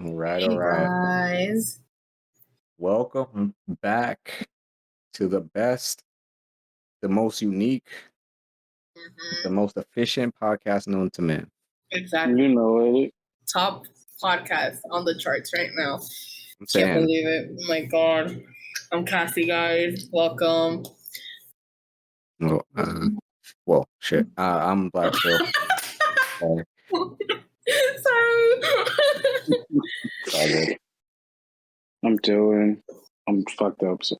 All right, all Hey right. guys. Welcome back to the best, the most unique, the Mhm. most efficient podcast known to man. Exactly. You know it. Top podcast on the charts right now. I'm Can't saying, believe it. Oh my god. I'm Cassie, guys. Welcome. shit. I'm Black Phil. Sorry. Sorry. It's all good. I'm doing. I'm fucked up, so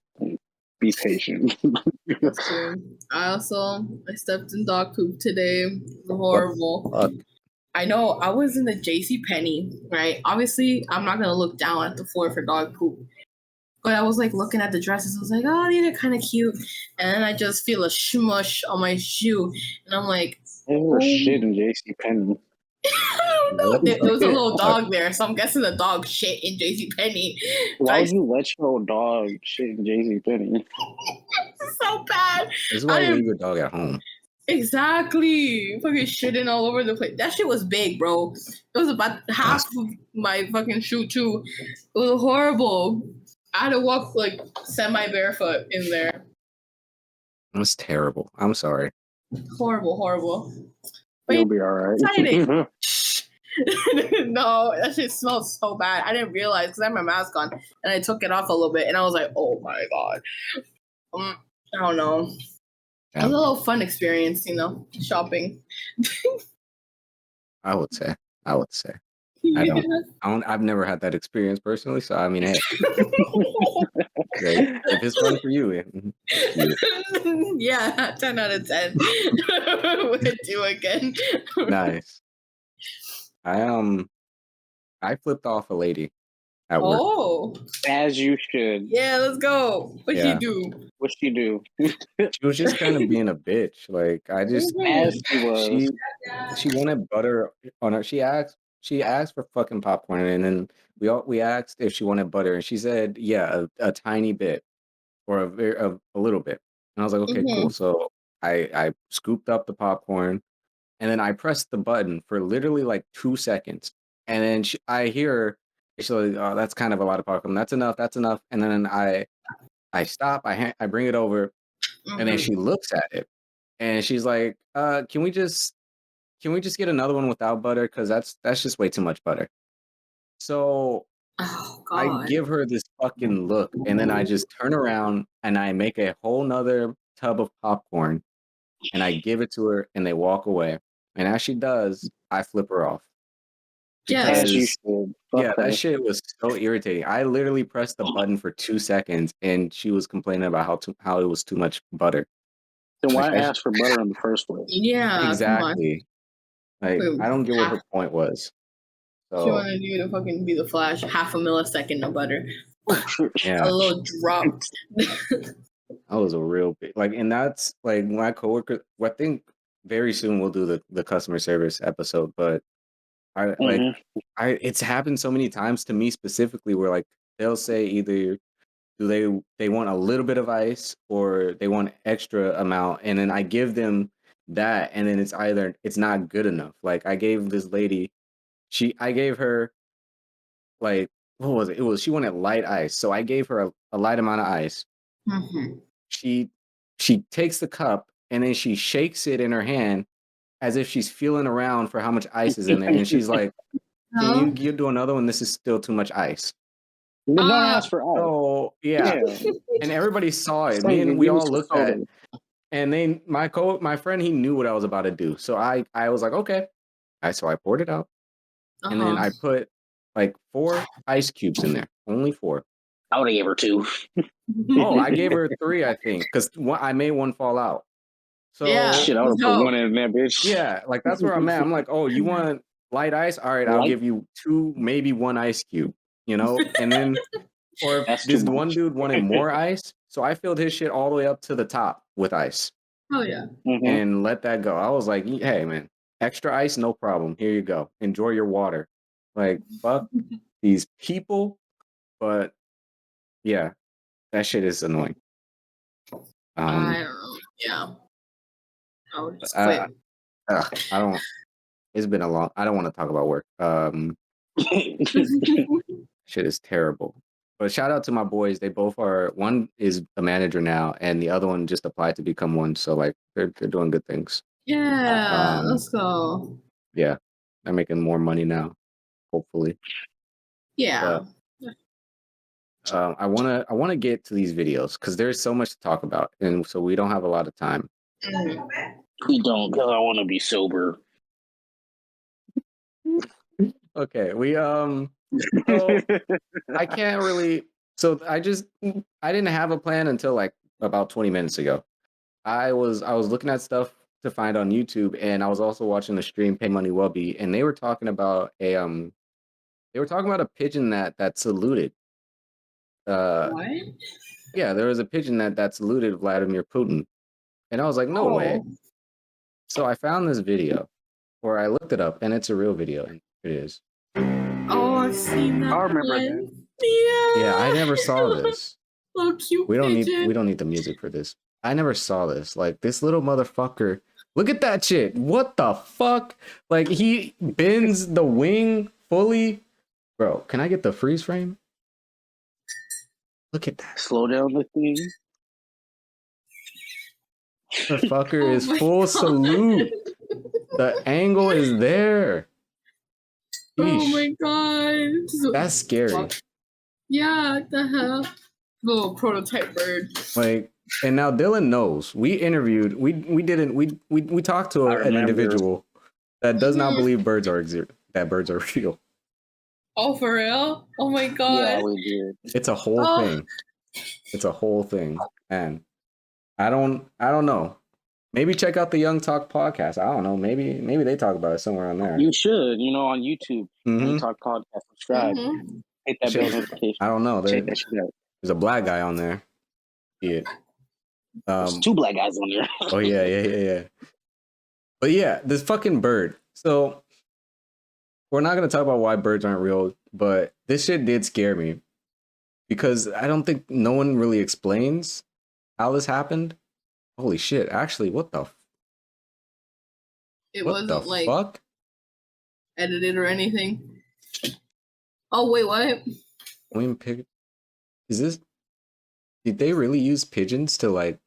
be patient. That's true. I stepped in dog poop today. It was horrible. Fuck. I know. I was in the JC Penney, right? Obviously, I'm not gonna look down at the floor for dog poop. But I was like looking at the dresses. I was like, oh, these are kind of cute. And then I just feel a smush on my shoe. And I'm like, Oh shit in JC Penney. I don't know. There was a little dog there. So I'm guessing the dog shit in JC Penney. Why would you let your dog shit in JC Penney? It's so bad. This is why you leave your dog at home. Exactly. Fucking shitting all over the place. That shit was big, bro. It was about half of my fucking shoe, too. It was horrible. I had to walk like semi-barefoot in there. It was terrible. I'm sorry. Horrible. But You'll be all right. exciting. No, that shit smells so bad. I didn't realize because I had my mask on and I took it off a little bit and I was like, oh my god. I don't know. It was a little fun experience, shopping. I would say. I've never had that experience personally, so I mean, hey. If it's fun for you. Yeah, 10 out of 10. Would do again. Nice. I flipped off a lady at work. Oh, As you should. Yeah, let's go. What'd she do? What'd she do? She was just kind of being a bitch. Like I just As she was. she wanted butter on her. She asked for fucking popcorn, and then we asked if she wanted butter, and she said, yeah, a tiny bit or a little bit. And I was like, okay, cool. So I scooped up the popcorn, and then I pressed the button for literally like 2 seconds, and then I hear her. She's like, oh, that's kind of a lot of popcorn. That's enough. And then I stop. I bring it over, and then she looks at it, and she's like, can we just get another one without butter? Because that's just way too much butter. So I give her this fucking look, and then I just turn around and I make a whole nother tub of popcorn, and I give it to her, and they walk away. And as she does, I flip her off. As you should. That shit was so irritating. I literally pressed the button for 2 seconds, and she was complaining about how it was too much butter. Then why ask for butter in the first place? Yeah, exactly. Like I don't get what her point was. So she wanted you to fucking be the Flash, half a millisecond of butter. Yeah, a little drop. That was a real big and that's like my coworker. I think very soon we'll do the customer service episode, but it's happened so many times to me specifically where like they'll say either do they want a little bit of ice or they want extra amount, and then I give them that, and then it's not good enough. Like I gave this lady, I gave her like what was it? She wanted light ice, so I gave her a light amount of ice. She takes the cup and then she shakes it in her hand as if she's feeling around for how much ice is in there, and she's like, "Can you do another one? This is still too much ice." Don't ask for ice. So yeah, and everybody saw it. Me and we all looked at it, and then my friend, he knew what I was about to do, so I was like, okay. So I poured it out, and then I put like 4 ice cubes in there, only 4. I would have gave her 2. Oh, I gave her 3, I think, because I made one fall out. So shit, I would have put 1 in there, bitch. Yeah, like that's where I'm at. I'm like, oh, you want light ice? All right, I'll give you 2, maybe 1 ice cube. And then or if this one dude wanted more ice, so I filled his shit all the way up to the top with ice. Oh yeah. And let that go. I was like, hey man, extra ice, no problem. Here you go. Enjoy your water. Like, fuck these people. But yeah, that shit is annoying. I don't know. Yeah. I would just quit. I don't. It's been a long. I don't want to talk about work. Shit is terrible. But shout out to my boys. They both are. One is a manager now, and the other one just applied to become one. So like they're doing good things. Yeah, let's go. Yeah, they're making more money now, hopefully. Yeah. But I wanna get to these videos because there's so much to talk about, and so we don't have a lot of time. We don't, because I want to be sober. Okay, so I can't really. So I didn't have a plan until like about 20 minutes ago. I was looking at stuff to find on YouTube, and I was also watching the stream Pay Money Wubby, and they were talking about a pigeon that saluted. What? Yeah, there was a pigeon that saluted Vladimir Putin, and I was like, no way. Oh. So I found this video, or I looked it up, and it's a real video, and it is. Oh, I've seen that. I remember one. that. Yeah. Yeah, I never saw this. So cute. We don't pigeon. need the music for this. I never saw this. Like this little motherfucker. Look at that shit. What the fuck? Like he bends the wing fully. Bro, can I get the freeze frame? Look at that. Slow down the thing. Motherfucker Oh is my full God. salute. The angle is there. Oh Yeesh. my God. That's scary. Yeah, what the hell? Little prototype bird. Like, and now Dylan knows. We interviewed. We talked to I an remember. individual that does not believe birds are real. Oh, for real? Oh my God. Yeah, we did. It's a whole thing. It's a whole thing. And I don't know. Maybe check out the Young Talk podcast. I don't know. Maybe they talk about it somewhere on there. You should, on YouTube. Young Talk podcast. Subscribe. Hit that bell notification. I don't know. Check that shit out. There's a black guy on there. Yeah. There's two black guys on there. Oh yeah. But yeah, this fucking bird. So we're not gonna talk about why birds aren't real, but this shit did scare me because I don't think no one really explains how this happened. Holy shit! Actually, what the? It What the wasn't like fuck? edited or anything. Oh wait, what? Is this? Did they really use pigeons to like?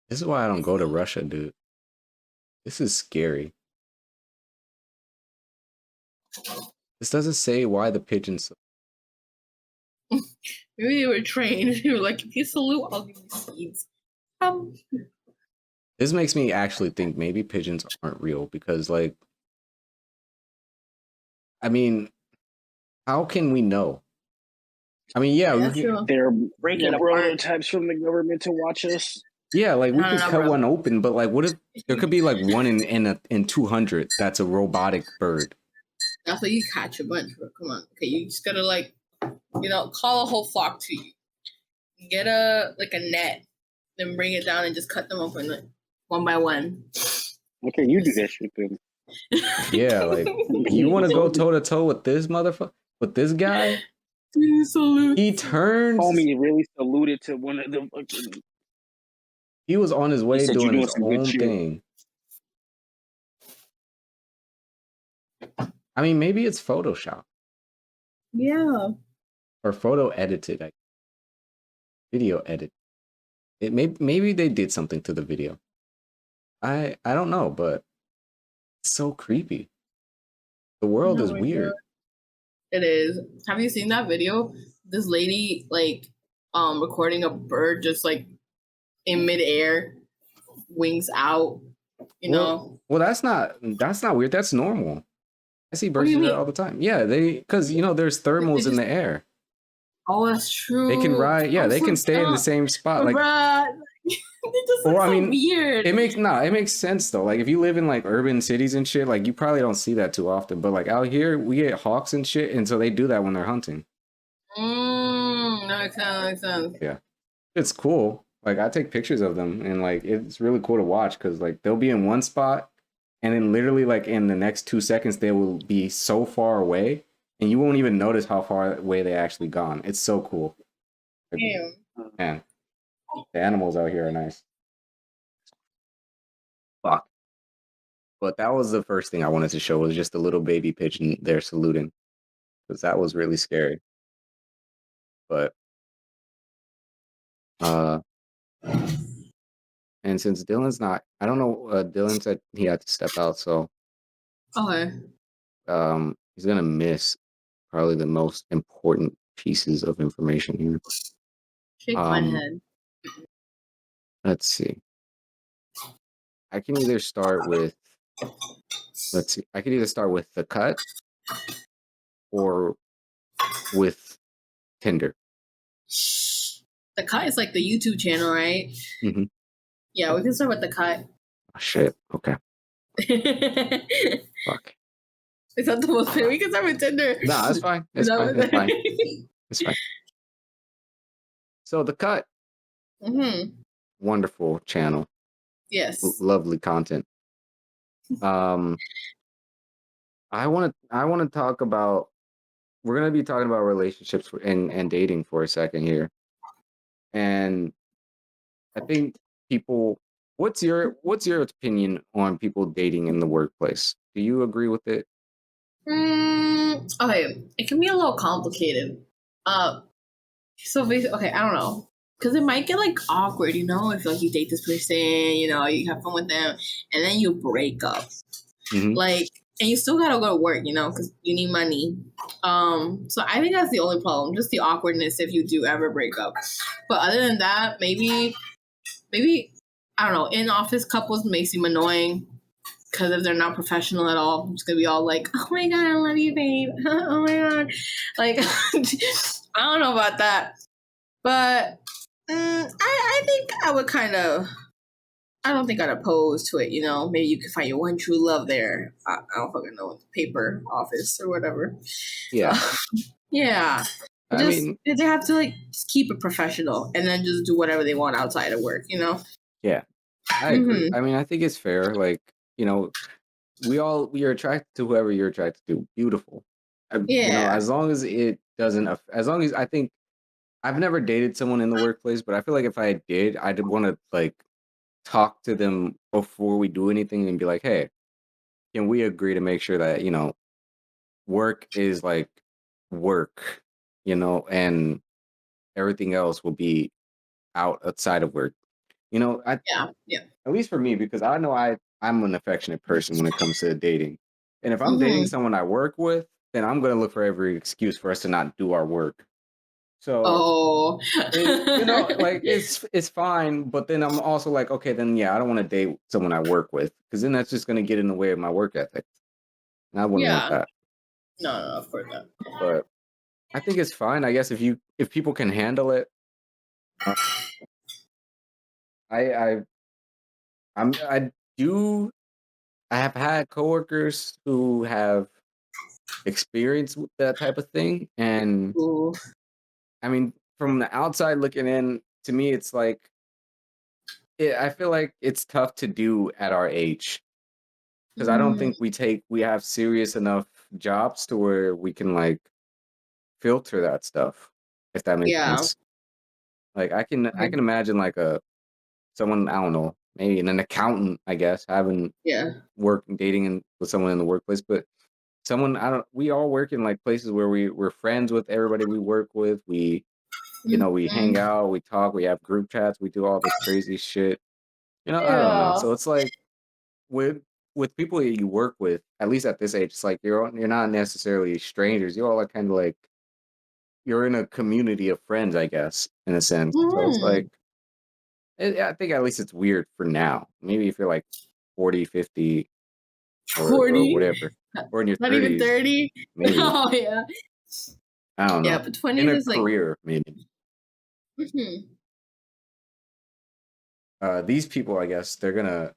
This is why I don't go to Russia, dude. This is scary. This doesn't say why the pigeons. Maybe they were trained. They were like, if you salute, I'll give you seeds. This makes me actually think maybe pigeons aren't real because, like, I mean, how can we know? I mean, yeah, they're breaking prototypes from the government to watch us. Yeah, like we could cut one open, but like, what if there could be like one in 200 that's a robotic bird? That's like you catch a bunch. Bro. Come on, okay, you just gotta like, call a whole flock to you. Get a net, then bring it down and just cut them open like one by one. Okay, you do that shit then. Yeah, like you want to go toe to toe with this motherfucker, with this guy? He turns. Homie really saluted to one of the fucking. He was on his way doing his own thing. I mean, maybe it's Photoshop. Yeah. Or photo edited. Video edit. It maybe they did something to the video. I don't know, but it's so creepy. The world is weird. It is. Have you seen that video? This lady recording a bird just like in midair, wings out. Know. Well, that's not weird. That's normal. I see birds do that all the time. Yeah, because there's thermals in the air. Oh, that's true. They can ride. Yeah, they can stay in the same spot. Like, it just looks so weird. It makes sense though. Like if you live in like urban cities and shit, like you probably don't see that too often. But like out here, we get hawks and shit, and so they do that when they're hunting. That makes sense. Yeah, it's cool. Like I take pictures of them, and like it's really cool to watch because like they'll be in one spot, and then literally like in the next 2 seconds they will be so far away, and you won't even notice how far away they actually gone. It's so cool. Damn. Man, the animals out here are nice. Fuck. But that was the first thing I wanted to show was just a little baby pigeon there saluting because that was really scary. But uh, and since Dylan's not, I don't know. Dylan said he had to step out, so Okay. he's gonna miss probably the most important pieces of information here. Shake my Um, head. let's see. I can either start with let's see. I could either start with the cut or with Tinder. The cut is like the YouTube channel, right? Mm-hmm. Yeah, we can start with the cut. Oh, shit. Okay. Is Fuck. that the most? We can start with Tinder. No, that's fine. Is It's that fine. what- It's fine. It's fine. So the cut, Mhm. wonderful channel, Yes. lovely content. I want to talk about. We're gonna be talking about relationships and dating for a second here, and I think people. What's your opinion on people dating in the workplace? Do you agree with it? Okay, it can be a little complicated. So basically, okay, I don't know, because it might get like awkward, you know, if like you date this person, you know, you have fun with them, and then you break up, Mm-hmm. like, and you still gotta go to work, you know, because you need money. So I think that's the only problem, just the awkwardness if you do ever break up. But other than that, maybe I don't know. In office couples may seem annoying because if they're not professional at all, it's gonna be all like, "Oh my god, I love you, babe. Oh my god," like I don't know about that, but I think I would kind of. I don't think I'd oppose to it. You know, maybe you could find your one true love there. I don't fucking know, paper office or whatever. Yeah. Yeah. I mean, they have to like just keep it professional and then just do whatever they want outside of work. You know. yeah, I agree. I mean, I think it's fair. Like, we are attracted to whoever you're attracted to. Beautiful. Yeah. As long as it doesn't, as long as I think I've never dated someone in the workplace, but I feel like if I did, I'd want to like talk to them before we do anything and be like, hey, can we agree to make sure that, work is like work, and everything else will be outside of work. Yeah. At least for me, because I know I'm an affectionate person when it comes to dating. And if I'm dating Mm-hmm. someone I work with, then I'm gonna look for every excuse for us to not do our work. So Oh. like it's fine, but then I'm also like, okay, then yeah, I don't want to date someone I work with because then that's just gonna get in the way of my work ethic. And I wouldn't want Yeah. that. No, of course not. But I think it's fine. I guess if people can handle it, uh, I I I do. I have had coworkers who have experienced with that type of thing, and Ooh. I mean, from the outside looking in, to me, it's like I feel like it's tough to do at our age because I don't Mm, think we have serious enough jobs to where we can like filter that stuff, if that makes yeah. sense. Like I can imagine like someone I don't know, maybe an accountant, I guess, having Yeah. dating with someone in the workplace, but someone I don't we all work in like places where we're friends with everybody we work with. We Mhm. hang out, we talk, we have group chats, we do all this crazy shit. I don't know. Yeah. So it's like with people that you work with, at least at this age, it's like you're not necessarily strangers. You all are kind of like you're in a community of friends, I guess, in a sense. So it's like Mhm. I think at least it's weird for now. Maybe if you're like 40, 50, or 40? whatever, or in your Not even 30s, 30? maybe. Oh, yeah. I don't Yeah, know. but In 20s a is like, career, maybe. mhm. These people, I guess, they're gonna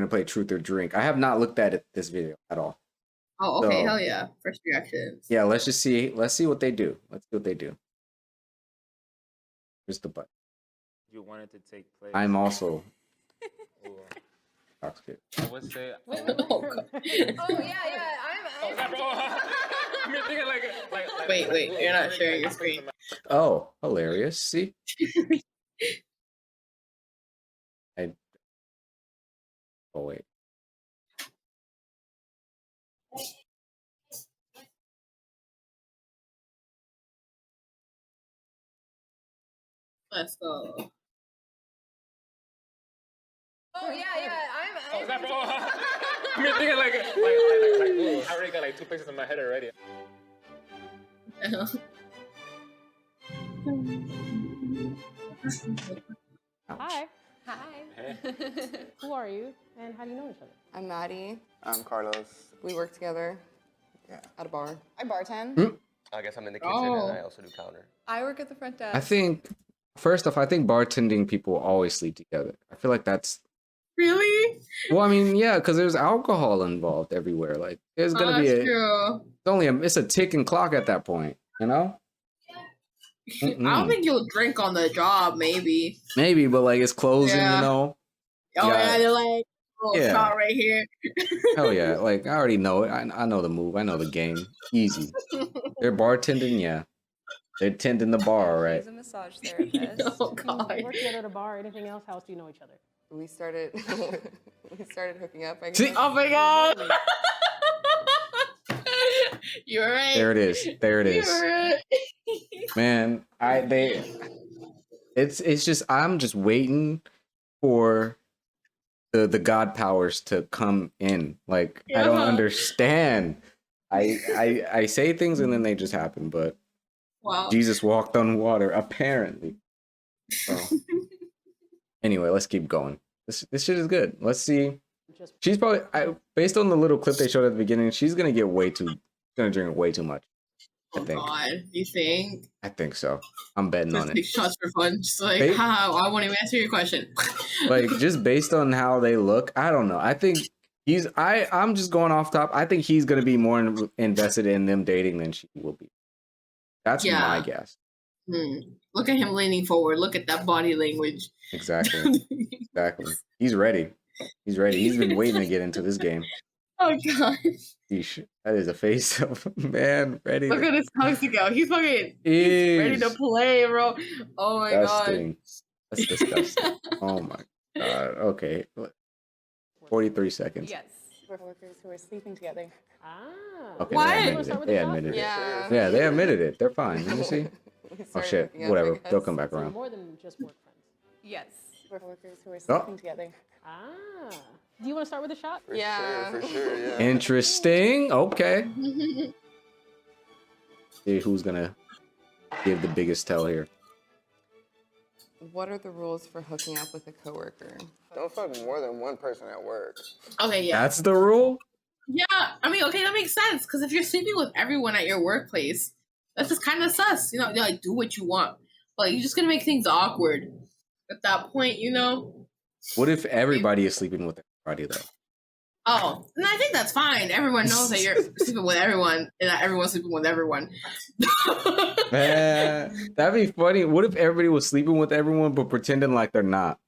play truth or drink. I have not looked at this video at all. Oh, okay. So Hell yeah. First reactions. yeah, let's see what they do. Let's see what they do. Here's the button. You want it to take place. I'm also Ooh, toxic. I would say. Oh, God. Oh yeah, Oh, that, bro. I mean, thinking like Wait. You're not sharing your screen. Oh, hilarious. See? I Oh wait. Let's go. Oh yeah. Oh, is that for? I mean, thinking ooh, I already got like 2 pictures in my head already. Hi. Hi. Who are you, and how do you know each other? I'm Maddie. I'm Carlos. We work together. Yeah. At a bar. I bartend. I guess I'm in the kitchen and I also do counter. I work at the front desk. I think, first off, I think bartending people always sleep together. I feel like that's. Really? Well, I mean, yeah, because there's alcohol involved everywhere. Like, there's gonna be That's a. true. It's a ticking clock at that point. You know. I don't think you'll drink on the job, maybe. Maybe, but like it's closing. Yeah. You know. Oh, Yeah. yeah, they're like, oh, Yeah. shot right here. Hell yeah! Like I already know it. I know the move. I know the game. Easy. They're bartending. Yeah. They're tending the bar, right? He's a massage therapist. Oh, You God. work together at a bar. Anything else? How else do you know each other? We started hooking up. I guess. See? Oh, my God. You're right. There it is. There it is. You're right. Man, it's just I'm just waiting for the god powers to come in. Like I don't Yeah. understand. I say things and then they just happen, but Wow. Jesus walked on water, apparently. So anyway, let's keep going. This shit is good. Let's see. Just She's probably based on the little clip they showed at the beginning, she's gonna drink way too much. I Oh, think. God. You think? I think so. I'm betting on Just it. take shots for fun. Just like, They- haha, I won't even answer your question. Like just based on how they look, I don't know. I think I'm just going off top. I think he's gonna be more invested in them dating than she will be. That's Yeah. my guess. Look at him leaning forward. Look at that body language. Exactly. Exactly. He's ready. He's ready. He's been waiting to get into this game. Oh, God. Yeesh. That is a face of a man ready. Look at his tongue go. He's fucking ready to play, bro. Oh, my God. Disgusting. That's disgusting. Oh my god. Okay. 43 seconds. Yes. We're workers who are sleeping together. Okay, What? they Wanna admitted start it. with They the shot? admitted it. Yeah. Yeah, they admitted it. They're fine. Let me see. We Oh started shit. hooking up, Whatever. I guess. They'll come back So around. more than just work friends. Yes. We're workers who are Oh. sleeping together. Do you want to start with a shot? Yeah. For sure, yeah. Interesting. Okay. See who's gonna give the biggest tell here. What are the rules for hooking up with a coworker? Don't fuck more than one person at work. Okay, yeah. That's the rule? Yeah, I mean, okay, that makes sense. Because if you're sleeping with everyone at your workplace, that's just kind of sus. You know, you like do what you want. But you're just going to make things awkward at that point, you know? What if everybody is sleeping with everybody though? Oh, and I think that's fine. Everyone knows that you're sleeping with everyone and that everyone's sleeping with everyone. Man, that'd be funny. What if everybody was sleeping with everyone but pretending like they're not?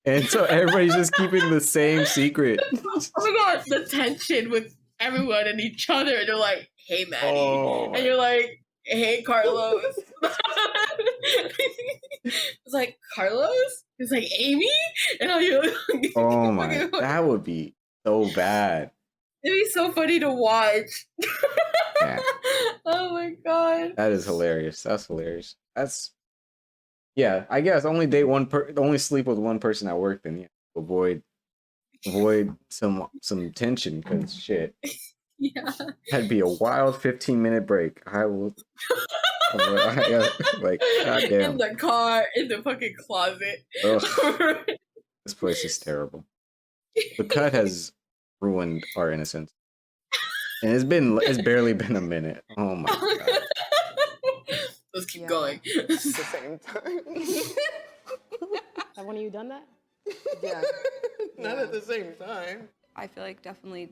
And so everybody's just keeping the same secret. Oh my God, the tension with everyone and each other. They're like, hey, Maddie. Oh, And you're like, hey, Carlos. It's like, Carlos? It's like, Amy? And you're like, oh my, that would be so bad. it'd be so funny to watch. Yeah. Oh my God. That is hilarious. That's hilarious. That's yeah. I guess only only sleep with one person at work. Then yeah, avoid some tension because shit. Yeah. That'd be a wild 15-minute break. I will. Like goddamn. In the car, in the fucking closet. Ugh, this place is terrible. The cut has ruined our innocence, and it's barely been a minute. Oh my god. Let's keep Yeah. going. At the same time. Have one of you done that? Yeah. Not at the same time. I feel like definitely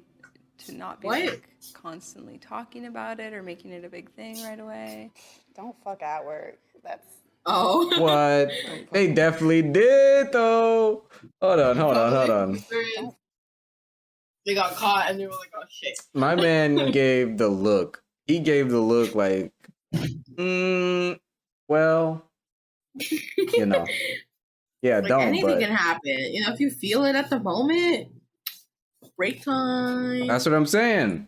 to not be What? like constantly talking about it or making it a big thing right away. Don't fuck at work. That's Oh. What? They definitely did though. Hold on. They got caught and they were like, oh shit. My man gave the look. He gave the look like, well, you know. Yeah, Like don't. anything But can happen. You know, if you feel it at the moment, break time. that's what I'm saying.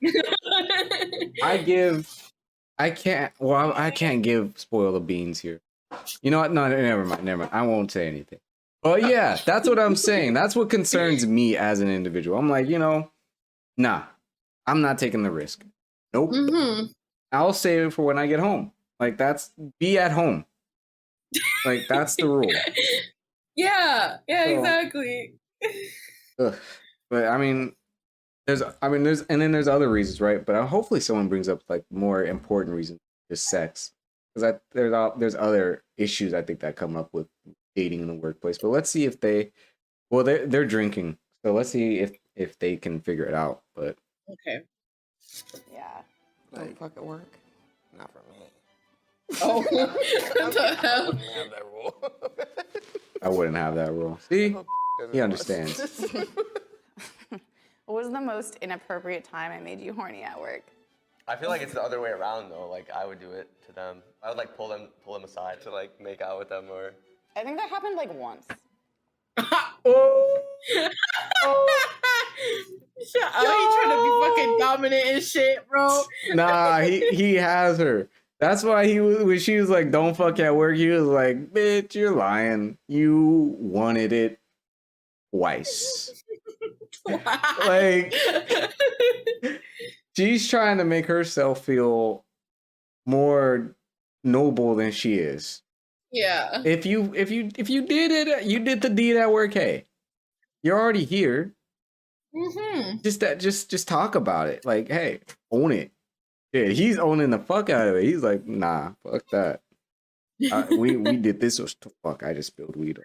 I can't. Well, I can't give spoil the beans here. You know what? No, never mind. Never mind. I won't say anything. But yeah, that's what I'm saying. That's what concerns me as an individual. I'm like, nah, I'm not taking the risk. Nope. Mm-hmm. I'll save it for when I get home. Like be at home. Like that's the rule. Yeah, So, exactly. Ugh. But I mean, there's there's other reasons, right? But hopefully someone brings up like more important reasons, just sex, because there's other issues I think that come up with dating in the workplace. But let's see if they're drinking, so let's see if they can figure it out. But Okay. Yeah. Don't fuck at work. Not for me. Oh, what the I hell? wouldn't have that rule. I wouldn't have that rule. See, he understands. What was the most inappropriate time I made you horny at work? I feel like it's the other way around though. Like I would do it to them. I would like pull them aside to like make out with them or. I think that happened like once. Oh, Shut up. He trying to be fucking dominant and shit, bro. nah, he has her. That's why when she was like, "Don't fuck at work," he was like, "Bitch, you're lying. You wanted it twice." Like, she's trying to make herself feel more noble than she is. Yeah. If you did it, you did the deed at work. Hey, you're already here. Mm-hmm. Just talk about it. Like, hey, own it. Yeah, he's owning the fuck out of it. He's like, nah, fuck that. We did this. Was fuck. I just spilled weed.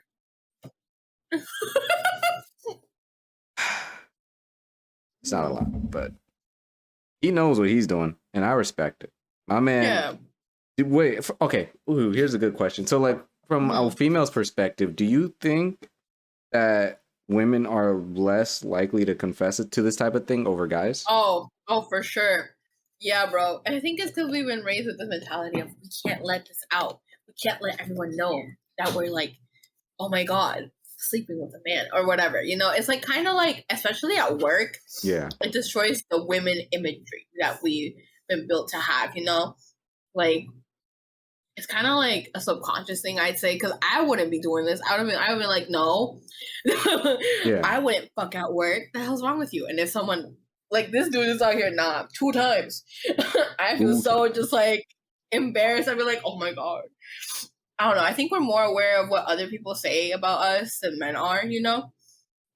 It's not a lot, but he knows what he's doing, and I respect it. My man. Yeah. Wait. Okay. Ooh, here's a good question. So, like, from a female's perspective, do you think that women are less likely to confess it to this type of thing over guys? Oh, for sure. Yeah, bro. And I think it's because we've been raised with the mentality of we can't let this out. We can't let everyone know that we're like, oh my God, sleeping with a man or whatever. It's like kind of like, especially at work, Yeah. it destroys the women imagery that we've been built to have, Like, it's kind of like a subconscious thing, I'd say, because I wouldn't be doing this. I would be like, no, Yeah. I wouldn't fuck at work. The hell's wrong with you? And if someone like this dude is out here, nah, 2 times, I feel so just like embarrassed. I'd be like, oh my God. I don't know. I think we're more aware of what other people say about us than men are, So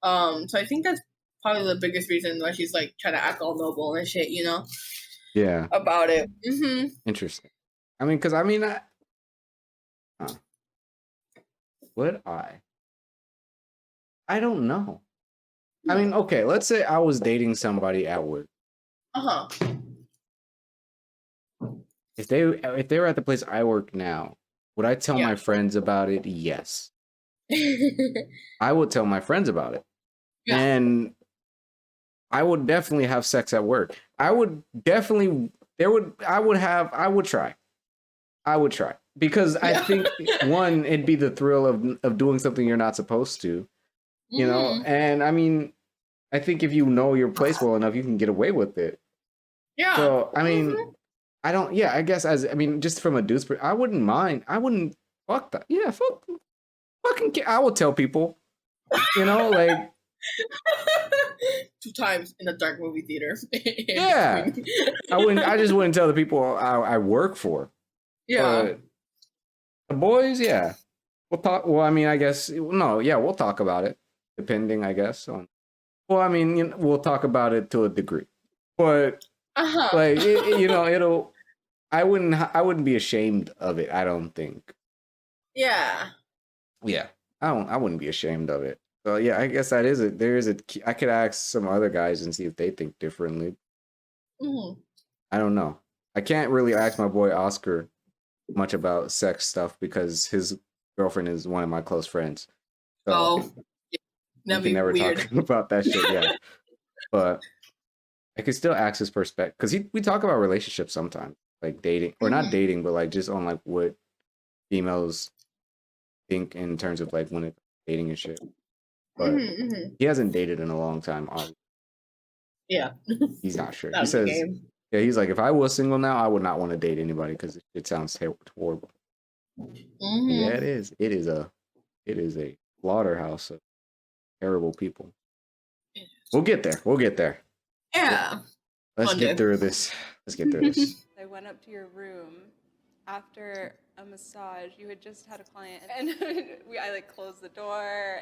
I think that's probably the biggest reason why she's like trying to act all noble and shit, Yeah. about it. Mm-hmm. Interesting. I mean, because would I don't know. I mean, okay, let's say I was dating somebody at work. Uh-huh. If they were at the place I work now, would I tell my friends about it? Yes. I would tell my friends about it. Yeah. And I would definitely have sex at work. I would try. Because I think one, it'd be the thrill of doing something you're not supposed to. And I mean, I think if you know your place well enough, you can get away with it. Yeah. So, I mean, I guess just from a dude's perspective, I wouldn't mind. I wouldn't fuck that. Yeah, I will tell people, like. 2 times in a dark movie theater. Yeah. I just wouldn't tell the people I work for. Yeah. But the boys, yeah. We'll talk. Well, I mean, I guess, no, yeah, we'll talk about it. Depending, I guess, on. Well, I mean, we'll talk about it to a degree, but like it'll. I wouldn't be ashamed of it. I don't think. Yeah. Yeah, I wouldn't be ashamed of it. So yeah, I guess that is it. I could ask some other guys and see if they think differently. Mm-hmm. I don't know. I can't really ask my boy Oscar much about sex stuff because his girlfriend is one of my close friends. So that'd we be can never weird. talk about that shit. Yeah, but I could still ask his perspective because we talk about relationships sometimes, like dating or not dating, but like just on like what females think in terms of like when it's dating and shit. But he hasn't dated in a long time. Obviously. Yeah. He's not sure. That's He says, Yeah, he's like, if I was single now, I would not want to date anybody because it sounds horrible. Mm-hmm. Yeah, it is. It is a slaughterhouse of terrible people. We'll get there. We'll get there. Yeah. Let's One get day. through this. Let's get through this. I went up to your room after a massage. You had just had a client, and I like closed the door.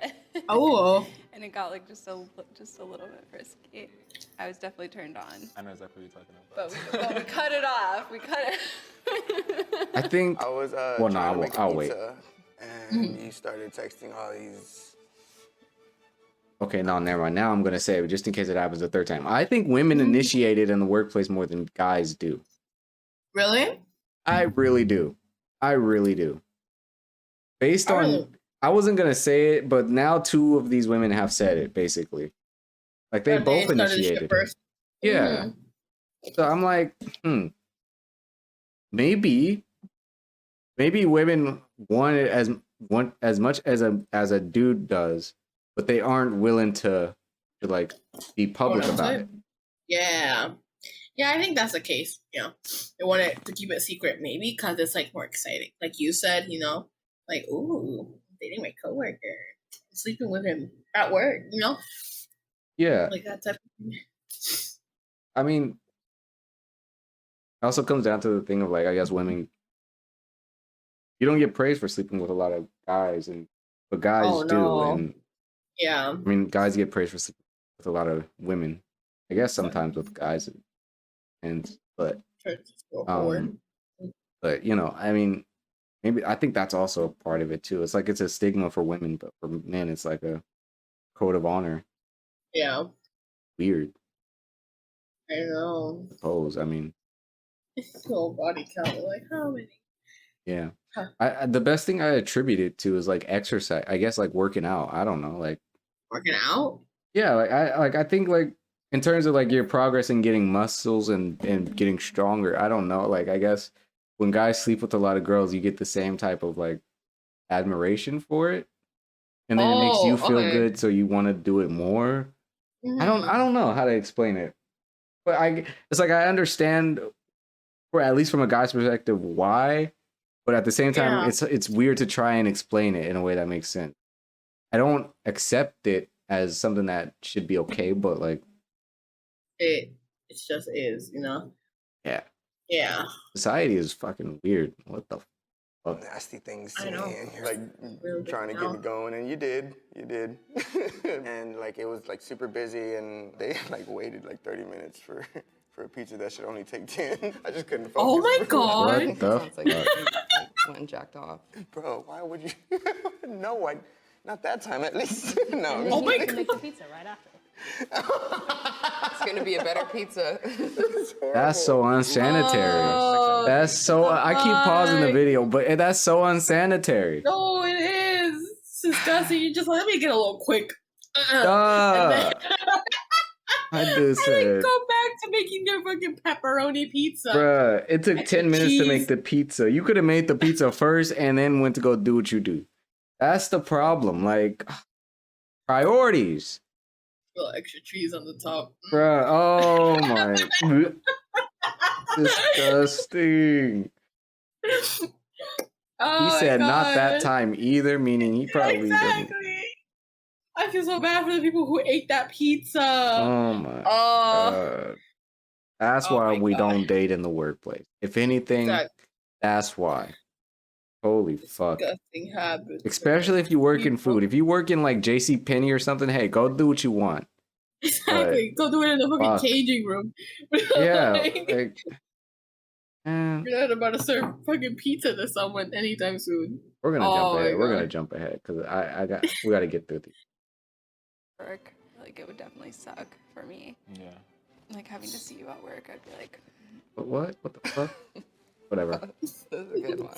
Oh. And it got like just a little bit frisky. I was definitely turned on, I know exactly what you're talking about. but we cut it off. We cut it. I think. I was Well, no, trying to make I'll wait. pizza, and you started texting all these. Okay, no, never mind. Now I'm gonna say it just in case it happens a third time. I think women initiate it in the workplace more than guys do. Really? I really do. I really do. Based I on, really- I wasn't gonna say it, but now 2 of these women have said it. Basically, like they Or both started the shit initiated it. first. Yeah. So I'm like, maybe women want it as much as a dude does, but they aren't willing to like be public that's about it. it. Yeah. Yeah, I think that's the case. Yeah. They want it to keep it secret, maybe, because it's like more exciting. Like you said, you know, like, ooh, dating my coworker, sleeping with him at work, you know? Yeah. Like that type of thing. I mean, it also comes down to the thing of like, I guess women, you don't get praised for sleeping with a lot of guys, but guys Oh, do, no. and Yeah. I mean, guys get praised for sleeping with a lot of women. I guess sometimes with guys, but you know, I mean, maybe I think that's also a part of it too. It's like it's a stigma for women, but for men, it's like a code of honor. Yeah. Weird, I know. I suppose. I mean, Whole body count, like how many? yeah. Huh. I the best thing I attribute it to is like exercise. I guess like working out. I don't know, like Working out? yeah, I think like in terms of like your progress in getting muscles and getting stronger. I don't know, like I guess when guys sleep with a lot of girls, you get the same type of like admiration for it, and then it makes you feel okay. good, so you want to do it more. I don't know how to explain it, but it's like I understand, or at least from a guy's perspective, why. But at the same time, Yeah. it's weird to try and explain it in a way that makes sense. I don't accept it as something that should be okay, but like It just is, you know? yeah, Yeah. society is fucking weird. What the fuck? Nasty things I to me, know. and you're like Really trying to big get me mouth. going, and you did, and like it was like super busy, and they like waited like 30 minutes for a pizza that should only take 10. I just couldn't focus. Oh my god. What the Sounds like fuck? you went and jacked off. Bro, why would you? No, not that time at least. No. Oh my You god. make the pizza right after. It's gonna be a better pizza. That's so unsanitary. Oh, That's so. I keep pausing the fuck. video, but that's so unsanitary. No, it is. It's disgusting. You just let me get a little quick. And Duh. then, I just and then said, go back to making their fucking pepperoni pizza. bruh, it took 10 minutes to cheese. make the pizza. You could have made the pizza first and then went to go do what you do. That's the problem. Like, priorities. Little extra cheese on the top. Bruh, oh my. Disgusting. Oh He my said not that God. time either, meaning he probably didn't. Exactly. I feel so bad for the people who ate that pizza. Oh my God. That's Oh why my we God. don't date in the workplace. If anything, Exactly. that's why. Holy fuck. Disgusting habits. Especially if you work in food. If you work in like JC Penney or something, hey, go do what you want. Exactly. Go do it in the fucking fuck. changing room. Yeah. Like, Like, you're not about to serve fucking pizza to someone anytime soon. we're gonna Oh jump my ahead. We're God. gonna jump ahead because we gotta get through these. Work, like it would definitely suck for me. Yeah. Like having to see you at work, I'd be like, But what? What the fuck? Whatever. This is a good one.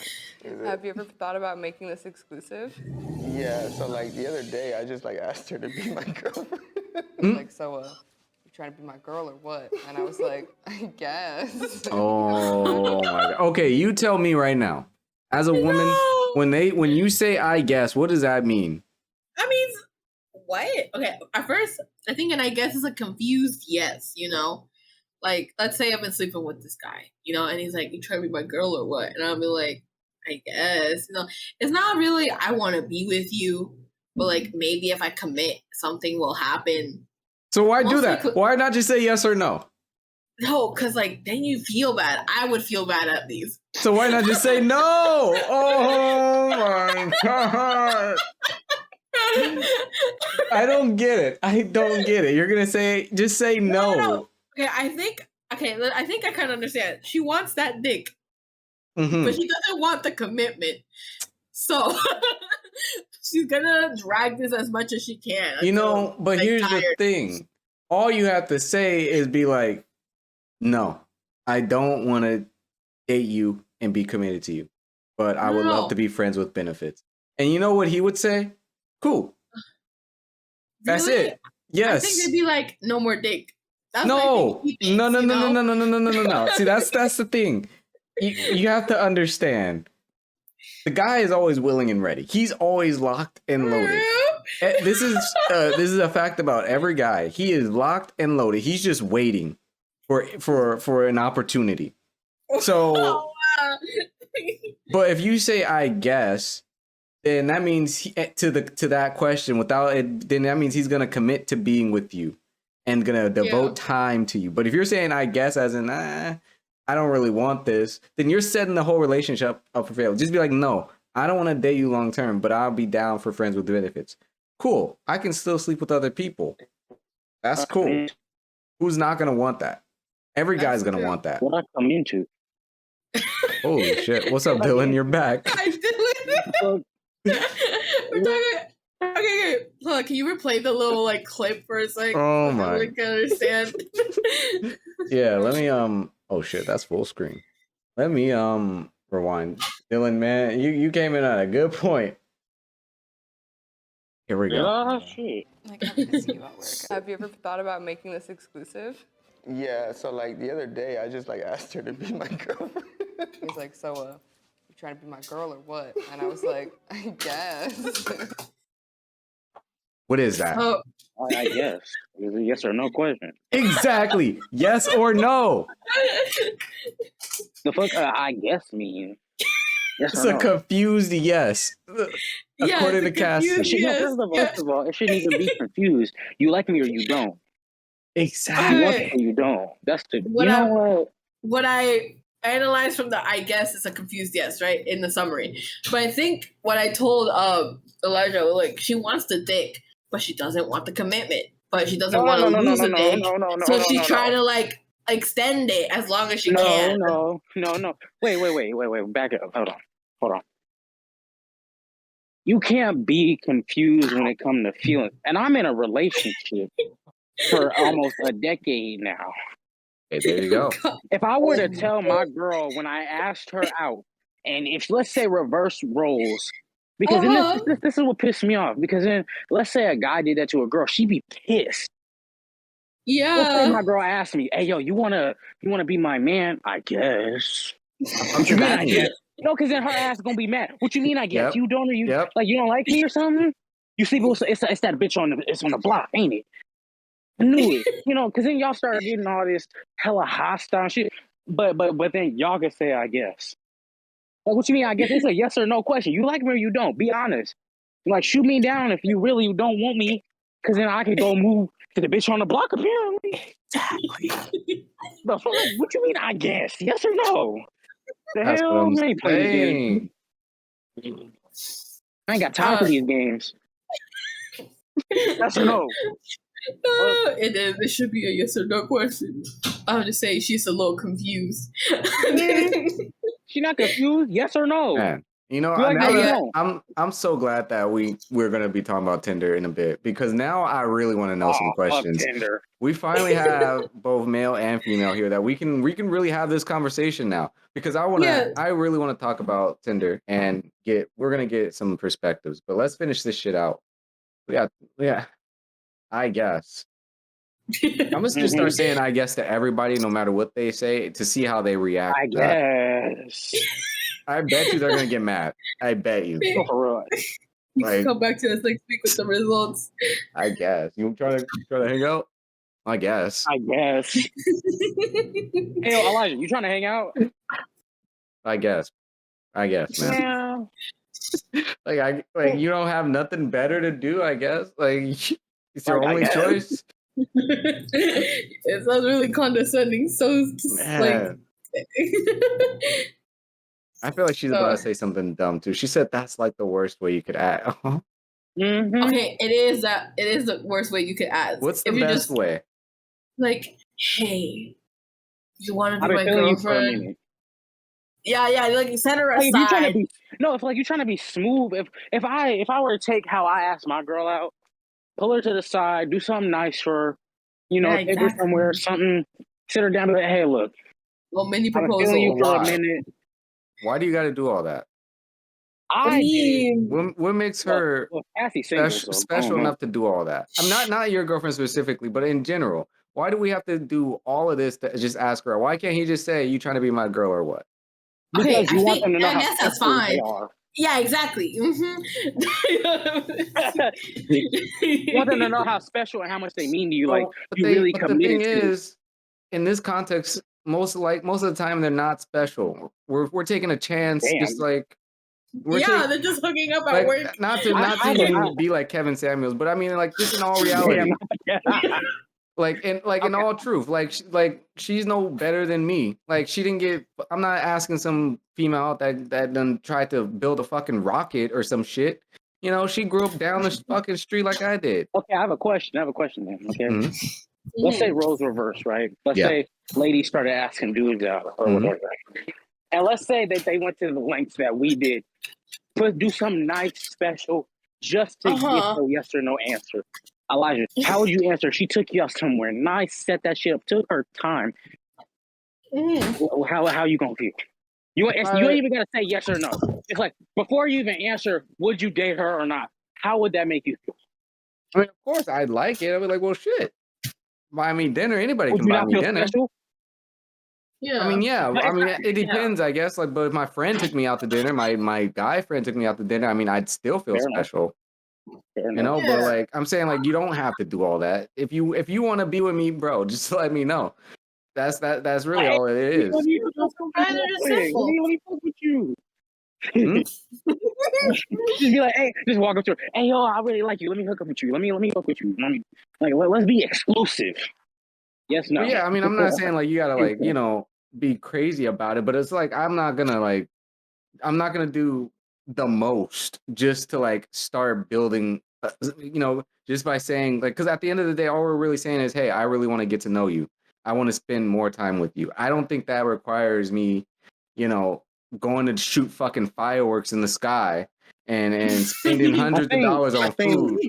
Have you ever thought about making this exclusive? Yeah, so like the other day, I just like asked her to be my girlfriend. Like, so, you trying to be my girl or what? And I was like, I guess. Oh my God. Okay, you tell me right now. As a woman, No. when you say I guess, what does that mean? I mean, what? Okay, at first, I think, and I guess it's a confused yes, you know? like, let's say I've been sleeping with this guy, and he's like, "You trying to be my girl or what?" And I'll be like, "I guess." It's not really I want to be with you, but like maybe if I commit, something will happen. So why do Mostly that? Why not just say yes or no? No, because like then you feel bad. I would feel bad at least. So why not just say no? Oh my god. I don't get it. I don't get it. You're gonna just say no. Okay, I think I kind of understand. She wants that dick, but she doesn't want the commitment. So she's gonna drag this as much as she can. But here's the thing. All you have to say is be like, no, I don't want to date you and be committed to you, but I would love to be friends with benefits. And you know what he would say? Cool. That's it. Yes. I think they'd be like, no more dick. That's no. See, that's the thing. You have to understand. The guy is always willing and ready. He's always locked and loaded. This is a fact about every guy. He is locked and loaded. He's just waiting for an opportunity. So, but if you say I guess, then that means to that question without it, then that means he's gonna commit to being with you and gonna devote time to you. But if you're saying I guess as in I don't really want this, then you're setting the whole relationship up for failure. Just be like, no, I don't want to date you long term, but I'll be down for friends with benefits. Cool. I can still sleep with other people. That's cool. Who's not gonna want that? Every guy's gonna want that. What I come into. Holy shit. What's up, Dylan? You're back. Hi, Dylan. We're talking. Okay. Hold on, can you replay the little like clip for a second? Oh my. I can understand. Yeah, let me oh shit, that's full screen. Let me rewind. Dylan, man, you came in at a good point. Here we go. Oh shit. Like, I'm missing you at work. Have you ever thought about making this exclusive? Yeah, so like the other day, I just like asked her to be my girlfriend. He's like, so, you trying to be my girl or what? And I was like, I guess. What is that? I guess. It's a yes or no question. Exactly. Yes or no. The fuck I guess mean? Yes It's or a no? confused yes. According to Cass. First of all, it shouldn't even be confused. You like me or you don't. Exactly. You want me or you don't. That's the. You know what? What I analyzed from the I guess is a confused yes, right? In the summary. But I think what I told Elijah, like, she wants the dick, but she doesn't want the commitment. But she doesn't want to lose the dick. So she's trying to like extend it as long as she can. No. Wait. Back up. Hold on. You can't be confused when it comes to feelings. And I'm in a relationship for almost a decade now. Hey, there you go. If I were to tell my girl when I asked her out, and if let's say reverse roles, because then this is what pissed me off. Because then let's say a guy did that to a girl, she'd be pissed. Yeah. Let's say my girl asked me, "Hey, yo, you wanna be my man?" I guess. What you mean? I guess. Because then her ass gonna be mad. What you mean? I guess you don't, or you like you don't like me or something? You see, it's that bitch on the block, ain't it? I knew it, because then y'all started getting all this hella hostile shit. But then y'all can say, I guess. Like, what you mean? I guess it's a yes or no question. You like me or you don't? Be honest. Like, shoot me down if you really don't want me, because then I can go move to the bitch on the block. Apparently, exactly. But what you mean? I guess yes or no? The That's hell, what I'm I ain't playing these games. I ain't got time for these games. Yes or no? It is. It should be a yes or no question. I would just say she's a little confused. She's not confused. Yes or no? Man, I'm so glad that we're gonna be talking about Tinder in a bit, because now I really want to know some questions. Tinder. We finally have both male and female here that we can really have this conversation now, because I really want to talk about Tinder and we're gonna get some perspectives. But let's finish this shit out. Yeah. I guess. I'm gonna just start saying I guess to everybody, no matter what they say, to see how they react. I guess. I bet you they're gonna get mad. I bet you. You can come back to us next week with the results. I guess. You try to hang out? I guess. Hey, yo, Elijah, you trying to hang out? I guess, man. Yeah. Like you don't have nothing better to do, I guess. Like it's your only choice. It sounds really condescending. So Man. I feel like she's about to say something dumb too. She said that's like the worst way you could act. Okay, it is the worst way you could ask. What's the best way? Like, hey, you want to I've be been my feeling you for a girlfriend? minute. Yeah, like set her Like, if you're trying to aside. be if like you're trying to be smooth, if I were to take how I ask my girl out, pull her to the side, do something nice for her, you know, Yeah, take her somewhere, something, sit her down, and be like, hey, look, well, mini I've been feeling you proposal. for a Why? minute. Why do you got to do all that? I mean, What makes her Cassie's single, so special enough to do all that? I'm not your girlfriend specifically, but in general, why do we have to do all of this to just ask her? Why can't he just say, "You trying to be my girl or what?" okay, Because you want them to know I how guess that's special fine. they are. Yeah, exactly. You want them to know how special and how much they mean to you. Like you really committed the thing to. is, in this context, most of the time they're not special. We're taking a chance, just like they're just hooking up at work. Not to even be like Kevin Samuels, but I mean, like, just in all reality. In all truth, she's no better than me. Like, she didn't get. I'm not asking some female out that done tried to build a fucking rocket or some shit. You know, she grew up down the fucking street like I did. Okay, I have a question, man. Okay, let's say roles reverse, right? Let's say ladies started asking dudes out or whatever, and let's say that they went to the lengths that we did, do something nice, special, just to get a yes or no answer. Elijah, how would you answer? She took you out somewhere nice, set that shit up, took her time. How you gonna feel? You ain't even gotta say yes or no. It's like before you even answer, would you date her or not? How would that make you feel? I mean, of course, I'd like it. I'd be like, well, shit. Buy me dinner. Anybody Would can you buy not me feel dinner. special? Yeah. I mean, it depends, I guess. Like, but if my friend took me out to dinner, my guy friend took me out to dinner, I mean, I'd still feel special. You know, but like I'm saying, like, you don't have to do all that. If you want to be with me, bro, just let me know. That's really all it is. Let me fuck with you. Just be like, hey, just walk up to her. Hey, yo, I really like you. Let me hook up with you. Let me hook with you. Let's be exclusive. Yes, no. But yeah, I mean, I'm not saying like you gotta like, you know, be crazy about it, but it's like I'm not gonna do the most just to like start building, you know, just by saying like, because at the end of the day, all we're really saying is, hey, I really want to get to know you. I want to spend more time with you. I don't think that requires me, you know, going to shoot fucking fireworks in the sky and spending hundreds of dollars on food.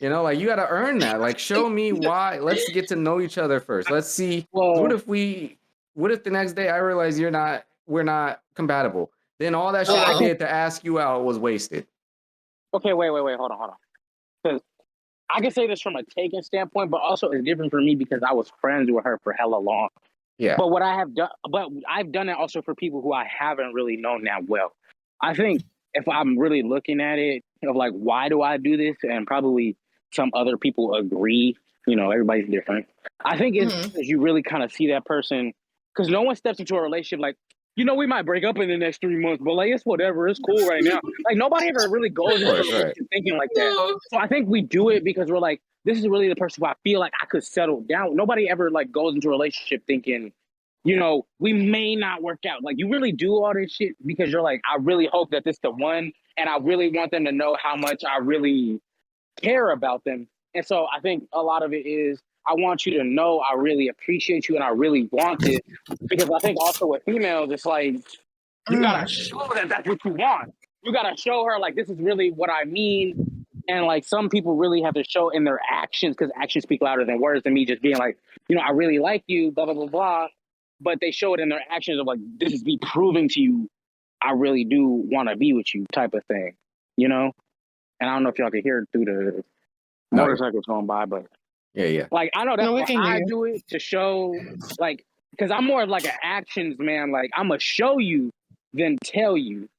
You know, like you got to earn that. Like, show me why. Let's get to know each other first. Let's see. What if the next day I realize we're not compatible? Then all that shit I did to ask you out was wasted. Okay, wait, hold on. Because I can say this from a taken standpoint, but also it's different for me because I was friends with her for hella long. Yeah. But I've done it also for people who I haven't really known that well. I think if I'm really looking at it of like, why do I do this? And probably some other people agree, you know, everybody's different. I think it's because you really kind of see that person, because no one steps into a relationship like, you know, we might break up in the next 3 months, but like, it's whatever, it's cool right now. Like nobody ever really goes into a relationship thinking like that. So I think we do it because we're like, this is really the person who I feel like I could settle down. Nobody ever like goes into a relationship thinking, you know, we may not work out. Like you really do all this shit because you're like, I really hope that this is the one, and I really want them to know how much I really care about them. And so I think a lot of it is, I want you to know I really appreciate you and I really want it. Because I think also with females, it's like, you gotta show that that's what you want. You gotta show her like, this is really what I mean. And like some people really have to show in their actions, because actions speak louder than words, than me just being like, you know, I really like you, blah, blah, blah, blah. But they show it in their actions of like, this is me proving to you I really do want to be with you type of thing, you know? And I don't know if y'all can hear it through the motorcycles going by, but yeah. Like, I know that's why I do it, to show, like, because I'm more of like an actions man. Like, I'm going to show you than tell you.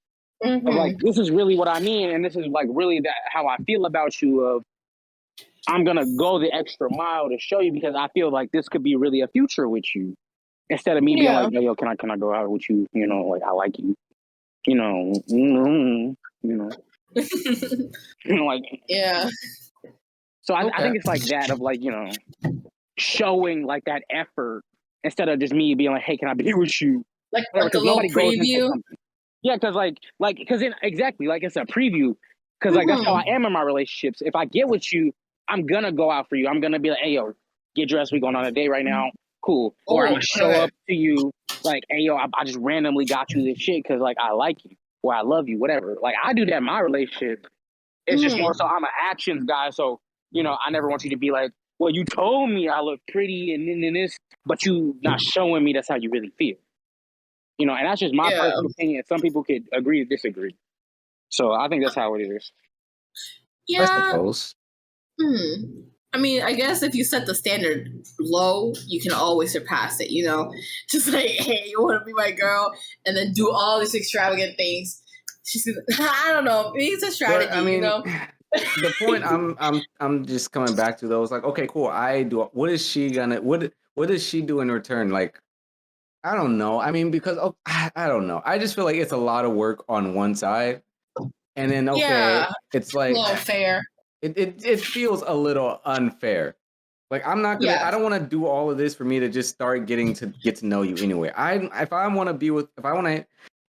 Like, this is really what I mean. And this is like really how I feel about you. I'm gonna go the extra mile to show you because I feel like this could be really a future with you. Instead of me being like, yo, can I go out with you? You know, like I like you. You know, like Yeah. So I think it's like that of like, showing like that effort instead of just me being like, hey, can I be with you? Like Whatever, a little nobody goes into preview. something. Yeah, because exactly like it's a preview. Because like that's how I am in my relationships. If I get with you, I'm gonna go out for you. I'm gonna be like, hey yo, get dressed. We going on a date right now. Cool. Or I'm gonna show up to you like, hey yo, I just randomly got you this shit because like I like you or I love you, whatever. Like I do that in my relationship. It's just more so I'm an actions guy. So I never want you to be like, well, you told me I look pretty and this, but you not showing me that's how you really feel. And that's just my personal opinion. Some people could agree or disagree. So I think that's how it is. Yeah. I suppose. I mean, I guess if you set the standard low, you can always surpass it, Just like, hey, you want to be my girl? And then do all these extravagant things. She's I don't know. It's a strategy, But, I mean, the point I'm just coming back to though is like, okay, cool. What is she gonna what does she do in return? Like, I don't know. I mean, because I don't know. I just feel like it's a lot of work on one side, and then it's like a little fair. It feels a little unfair. Like I'm not gonna. I don't want to do all of this for me to just start getting to get to know you anyway. If I want to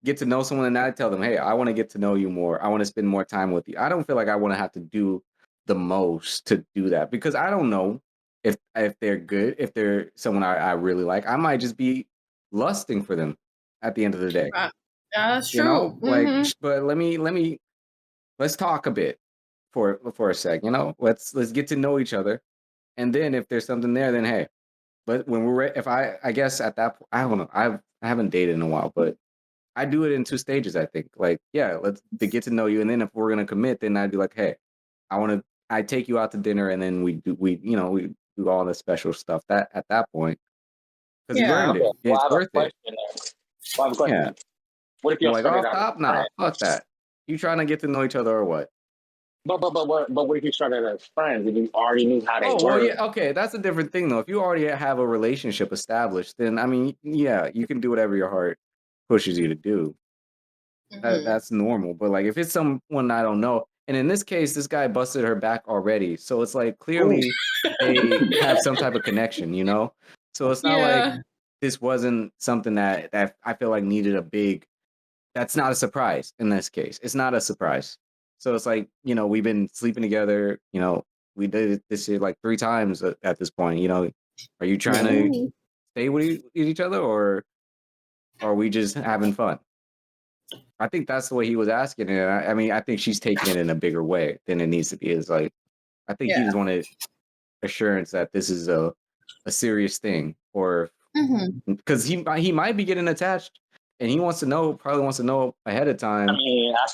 get to know someone, and I tell them, hey, I want to get to know you more. I want to spend more time with you. I don't feel like I want to have to do the most to do that because I don't know if they're good, if they're someone I really like. I might just be lusting for them at the end of the day. That's true. But let's talk a bit for a sec. Let's get to know each other, and then if there's something there, then hey. But when we're if I guess at that point, I don't know. I haven't dated in a while, but I do it in 2 stages. I think like let's to get to know you, and then if we're gonna commit, then I'd be like, hey, I take you out to dinner, and then we do all the special stuff that at that point because you earned it. It's worth it. Yeah. What if you're like off top? Nah, fuck that. You trying to get to know each other or what? But what if you started as friends and you already knew how they were? Well, yeah, okay, that's a different thing though. If you already have a relationship established, then I mean, yeah, you can do whatever your heart pushes you to do. That's normal. But like, if it's someone I don't know, and in this case, this guy busted her back already, so it's like clearly they have some type of connection, So it's not like this wasn't something that I feel like needed a big. That's not a surprise in this case. It's not a surprise. So it's like, we've been sleeping together, we did this shit like 3 times at this point, Are you trying to stay with each other or are we just having fun? I think that's the way he was asking it. I mean, I think she's taking it in a bigger way than it needs to be. It's like, I think he just wanted assurance that this is a serious thing or because he might be getting attached. And he probably wants to know ahead of time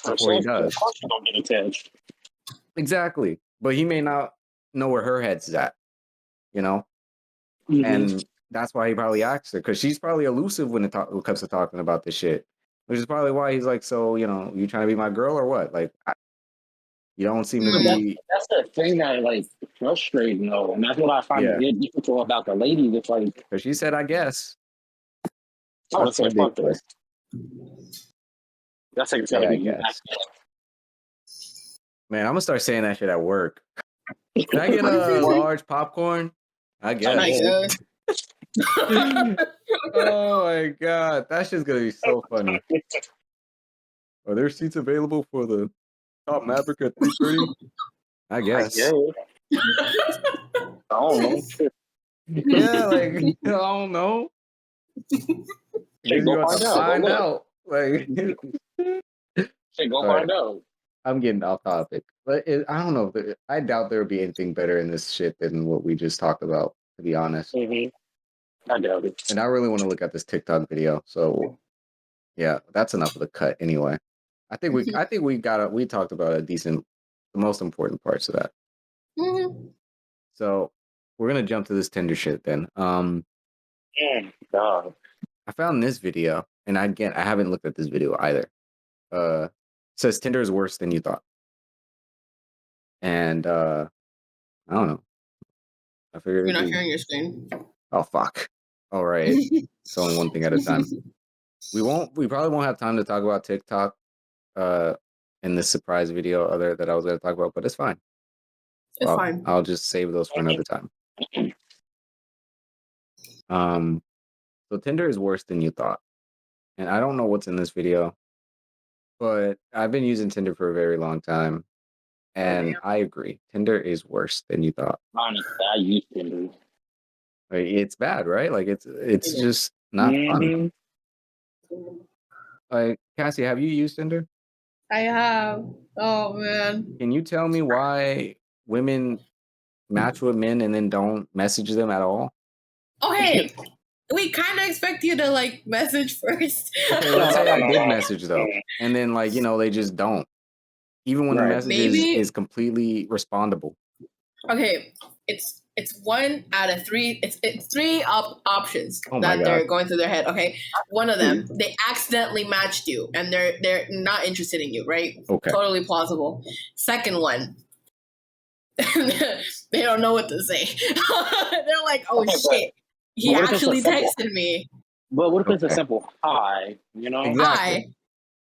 before he does. Of course you don't get attached. Exactly. But he may not know where her head's at, And that's why he probably asked her, because she's probably elusive when it comes to talking about this shit. Which is probably why he's like, so, you trying to be my girl or what? Like, you don't seem to be... That's the thing that, like, frustrating, though. And that's what I find difficult about the lady. That's like... Because she said, I guess. I would say fuck this. That's like I guess. Man, I'm gonna start saying that shit at work. Can I get a large popcorn? I guess. Oh my god, that's just gonna be so funny. Are there seats available for the Top Maverick at 3:30? I guess. I don't know. Yeah, like I don't know. You have to find out. Like, go find out. I'm getting off topic, but I don't know. I doubt there would be anything better in this shit than what we just talked about. To be honest, I doubt it. And I really want to look at this TikTok video. So, yeah, that's enough of the cut anyway. I think we talked about the most important parts of that. So we're gonna jump to this Tinder shit then. God. I found this video, and I haven't looked at this video either. It says Tinder is worse than you thought. And I don't know. I figured You're it'd not be. sharing your screen. Oh fuck! All right, it's only one thing at a time. We probably won't have time to talk about TikTok, in this surprise video other that I was going to talk about, but it's fine. It's fine. I'll just save those for another time. So Tinder is worse than you thought, and I don't know what's in this video, but I've been using Tinder for a very long time, and I agree, Tinder is worse than you thought. Honestly, I use Tinder. Like, it's bad, right? Like it's just not fun. Like, Cassie, have you used Tinder? I have. Oh man. Can you tell me why women match with men and then don't message them at all? Okay. We kind of expect you to like message first. Okay, let's say I did message though, and then like they just don't, even when the message is completely respondable. Okay, it's one out of three. It's three options that God. they're going through their head. Okay, one of them they accidentally matched you and they're not interested in you. Right? Okay. Totally plausible. Second one, they don't know what to say. They're like, oh shit, he actually texted me. But what if it's a simple hi? Exactly. Hi.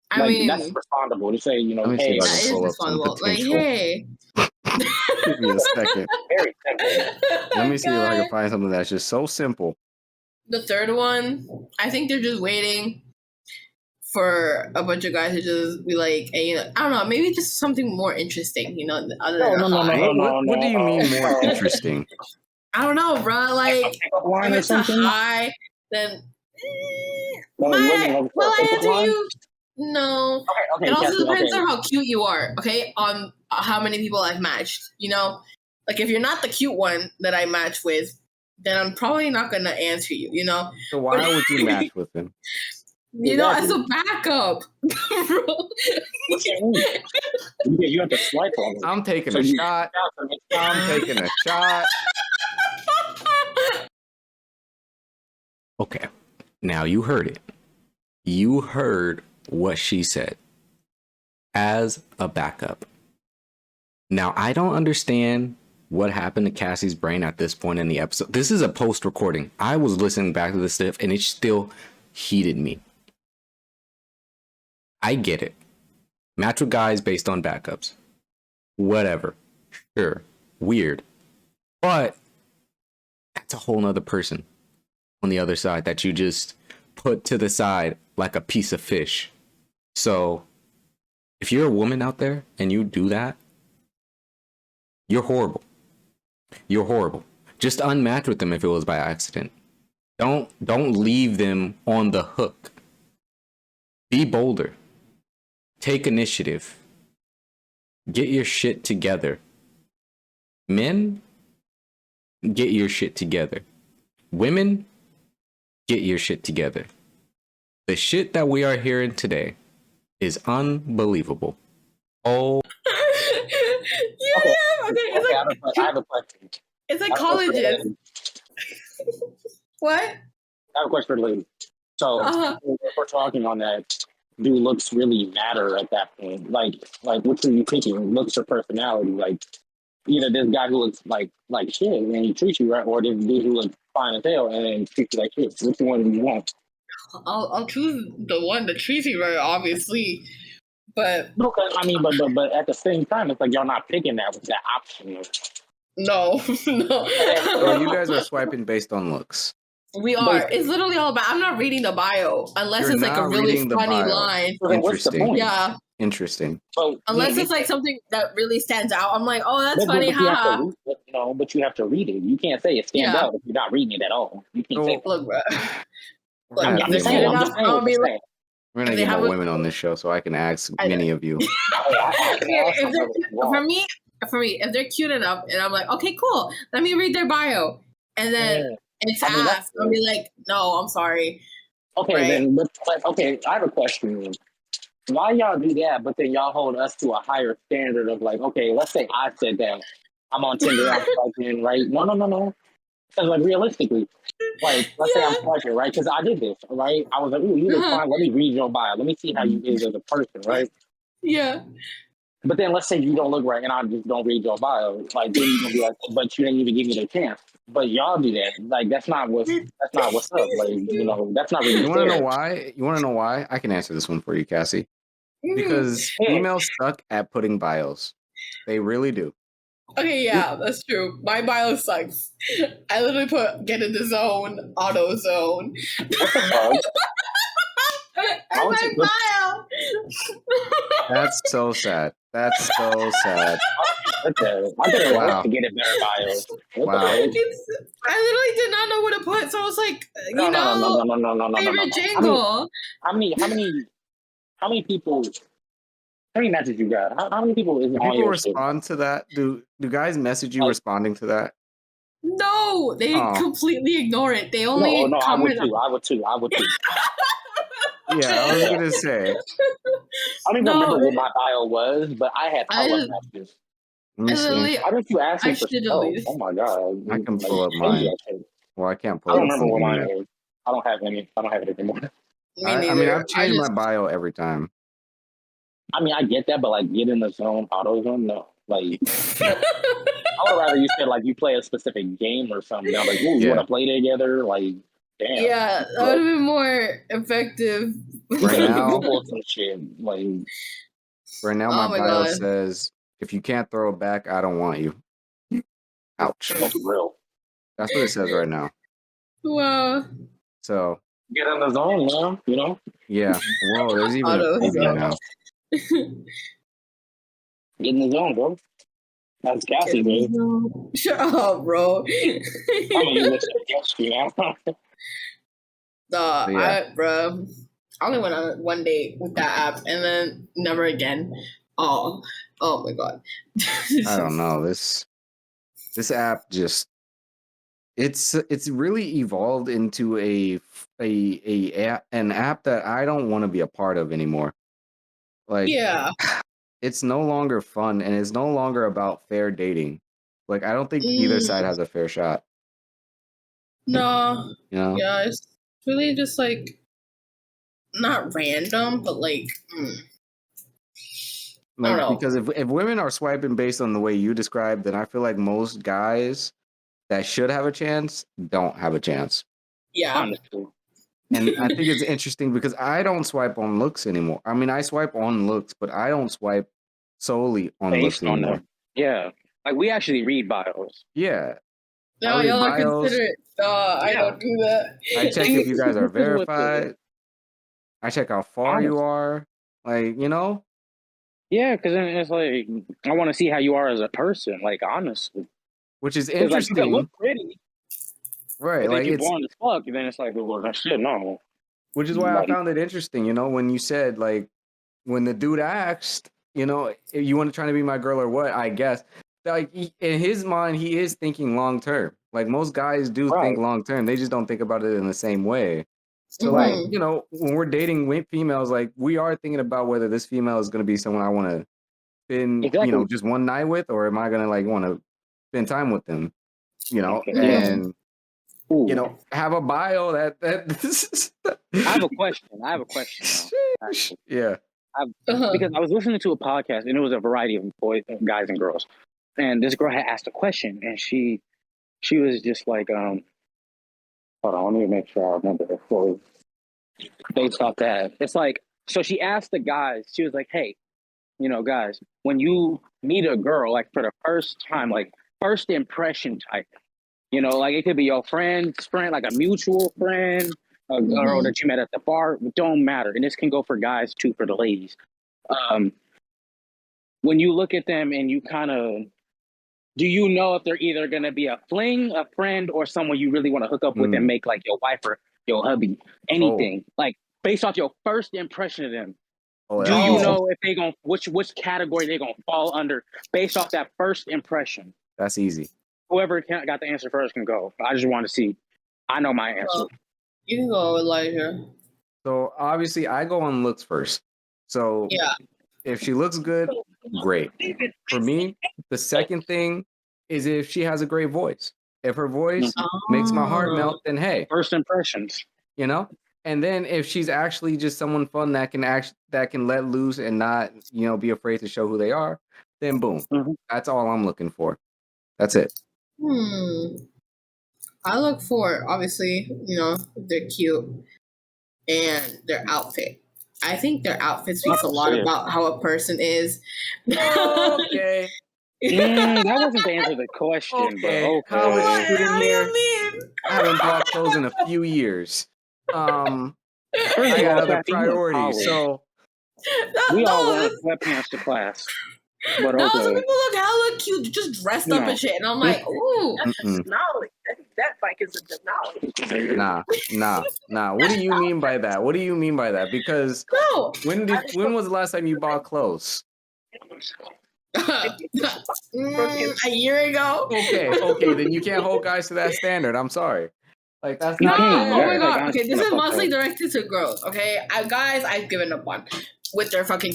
I Like, mean, that's respondable to say, Let me hey, see if I that can is pull up some respondable. Like, potential. hey. Give me a second. very simple. Let me see if I can find something that's just so simple. The third one, I think they're just waiting for a bunch of guys to just be like, hey, I don't know, maybe just something more interesting, other than What do you mean more interesting? I don't know, bro. Like, if it's a high, then will I answer you? No. Okay, It also Cassie, depends okay. on how cute you are, okay? On how many people I've matched, Like, if you're not the cute one that I match with, then I'm probably not going to answer you, So why would you match with him? As a backup. You have to swipe on it. I'm taking a shot. I'm taking a shot. Okay. Now you heard it. You heard what she said. As a backup. Now, I don't understand what happened to Cassie's brain at this point in the episode. This is a post recording. I was listening back to this stuff and it still heated me. I get it. Match with guys based on backups. Whatever. Sure. Weird. But that's a whole nother person on the other side that you just put to the side like a piece of fish. So if you're a woman out there and you do that, you're horrible. You're horrible. Just unmatch with them if it was by accident. Don't leave them on the hook. Be bolder. Take initiative. Get your shit together. Men, get your shit together. Women, get your shit together. The shit that we are hearing today is unbelievable. Oh. Okay. I have a question. It's like colleges. What? I have a question for the lady. So if we're talking on that, do looks really matter at that point? Like which are you picking? Looks or personality? Like either this guy who looks like shit and he treats you right, or this dude who looks fine as hell and then treats you like shit. Which one do you want? I'll choose the one that treats you right, obviously. But no, but at the same time, it's like y'all not picking that with that option. No. So you guys are swiping based on looks. We are. It's literally all about. I'm not reading the bio unless it's like a really funny line. Interesting. Yeah. Interesting. So unless it's like something that really stands out, I'm like, oh, that's funny, haha. But you have to read it. You can't say it stands out if you're not reading it at all. You can't say. Look, bro. We're gonna get more women on this show, so I can ask many of you. For me, if they're cute enough, and I'm like, okay, cool, let me read their bio, and then it's asked, I'll be like, no, I'm sorry. Okay, right? Then, okay, I have a question. Why y'all do that, but then y'all hold us to a higher standard of like, okay, let's say I said that I'm on Tinder, I'm swiping, right? No. Because like realistically, like let's say I'm swiping, right? Because I did this, right? I was like, ooh, you look fine. Let me read your bio. Let me see how you is as a person, right? Yeah. But then let's say you don't look right and I just don't read your bio. Like then you're gonna be like, but you didn't even give me the chance. But y'all do that. Like that's not what's up. Like, that's not really You want to know fair. why? You want to know why? I can answer this one for you, Cassie. Because females suck at putting bios. They really do. Okay, yeah, that's true. My bio sucks. I literally put get in the zone, auto zone. What the fuck? And my bio. That's so sad. That's so sad. Okay. I better Wow. to get a better bio. Wow. I literally did not know what to put, so I was like, No. favorite jingle. How many people? How many messages you got? How many people is Do on people your respond to that? Do guys message you responding to that? No, they completely ignore it. They only No, comment. I would too. Yeah, I was gonna say. I don't even remember what my bio was, but I had hella messages. Let me see. Why don't you ask me for stuff? Oh my god! I can pull up mine. Well, I can't pull I up. don't remember what mine is. I don't have any. I don't have it anymore. I mean, I've changed my bio every time. I mean, I get that, but like, get in the zone, auto zone, no. Like, I would rather you said like you play a specific game or something. I'm like, ooh, you want to play together? Like, damn. Yeah, that would have been more effective. Right now, some shit. Like, right now, my bio says, "If you can't throw it back, I don't want you." Ouch. That's real. That's what it says right now. Wow. So get in the zone, man. You know? Yeah. Whoa, there's even a preview now. Get in the zone, bro. That's Cassie, bro. Shut up, bro. I'm gonna use this against you now. Bro. I only went on one date with that app and then never again. Oh my god. I don't know. This app just it's really evolved into an app that I don't want to be a part of anymore. Like, yeah, it's no longer fun and it's no longer about fair dating. Like, I don't think either side has a fair shot. No. You know? Yeah, it's really just like not random, but like I don't know. Because if women are swiping based on the way you described, then I feel like most guys that should have a chance don't have a chance. Yeah. And I think it's interesting because I don't swipe on looks anymore. I mean, I swipe on looks, but I don't swipe solely on looks anymore. Them. Yeah. Like, we actually read bios. Yeah. No, y'all are considerate. I don't do that. I check if you guys are verified. I check how far you are. Like, you know? Yeah, because then it's like, I want to see how you are as a person, like, honestly. Which is interesting. Like, you look pretty. Right. Like, you're born as fuck, and then it's like, well, that shit, no. Which is why I found it interesting, you know, when you said, like, when the dude asked, you know, you want to try to be my girl or what, I guess. Like, in his mind, he is thinking long term. Like, most guys do think long term. They just don't think about it in the same way. So, like, you know, when we're dating females, like, we are thinking about whether this female is going to be someone I want to spend, you know, just one night with, or am I going to, like, want to spend time with them, you know, and, you know, have a bio that I have a question. Yeah. Because I was listening to a podcast, and it was a variety of boys, guys and girls. And this girl had asked a question, and she was just like, hold on, let me make sure I remember it fully. Based off that, it's like, so she asked the guys, she was like, hey, you know, guys, when you meet a girl, like, for the first time, like, first impression type, you know, like, it could be your friend's friend, like a mutual friend, a girl that you met at the bar, it don't matter. And this can go for guys too, for the ladies. When you look at them and you kind of, do you know if they're either going to be a fling, a friend, or someone you really want to hook up with and make like your wife or your hubby, anything, like based off your first impression of them? Do you know if they going which category they gonna fall under based off that first impression? That's easy. Whoever got the answer first can go. I just want to see. I know my answer. You can go with Elijah. So obviously, I go on looks first. So yeah, if she looks good, great. For me, the second thing is if she has a great voice. If her voice makes my heart melt, then hey, first impressions, you know. And then if she's actually just someone fun that can let loose and not, be afraid to show who they are, then boom. That's all I'm looking for. That's it. I look for, obviously, they're cute and their outfit. I think their outfit speaks a lot about how a person is. Okay. That wasn't to answer the question. Okay. College student here. I haven't bought clothes in a few years. I got other priorities. So we all wear sweatpants to class. But no, some people look hella cute, just dressed up and shit, and I'm like, ooh, that's knowledge. That bike is a knowledge. Nah. What do you mean by that? What do you mean by that? Because when was the last time you bought clothes? A year ago. Okay, then you can't hold guys to that standard. I'm sorry. Like that's not fair. Oh my god. Okay, this is mostly directed to girls. Okay, guys, I've given up on with their fucking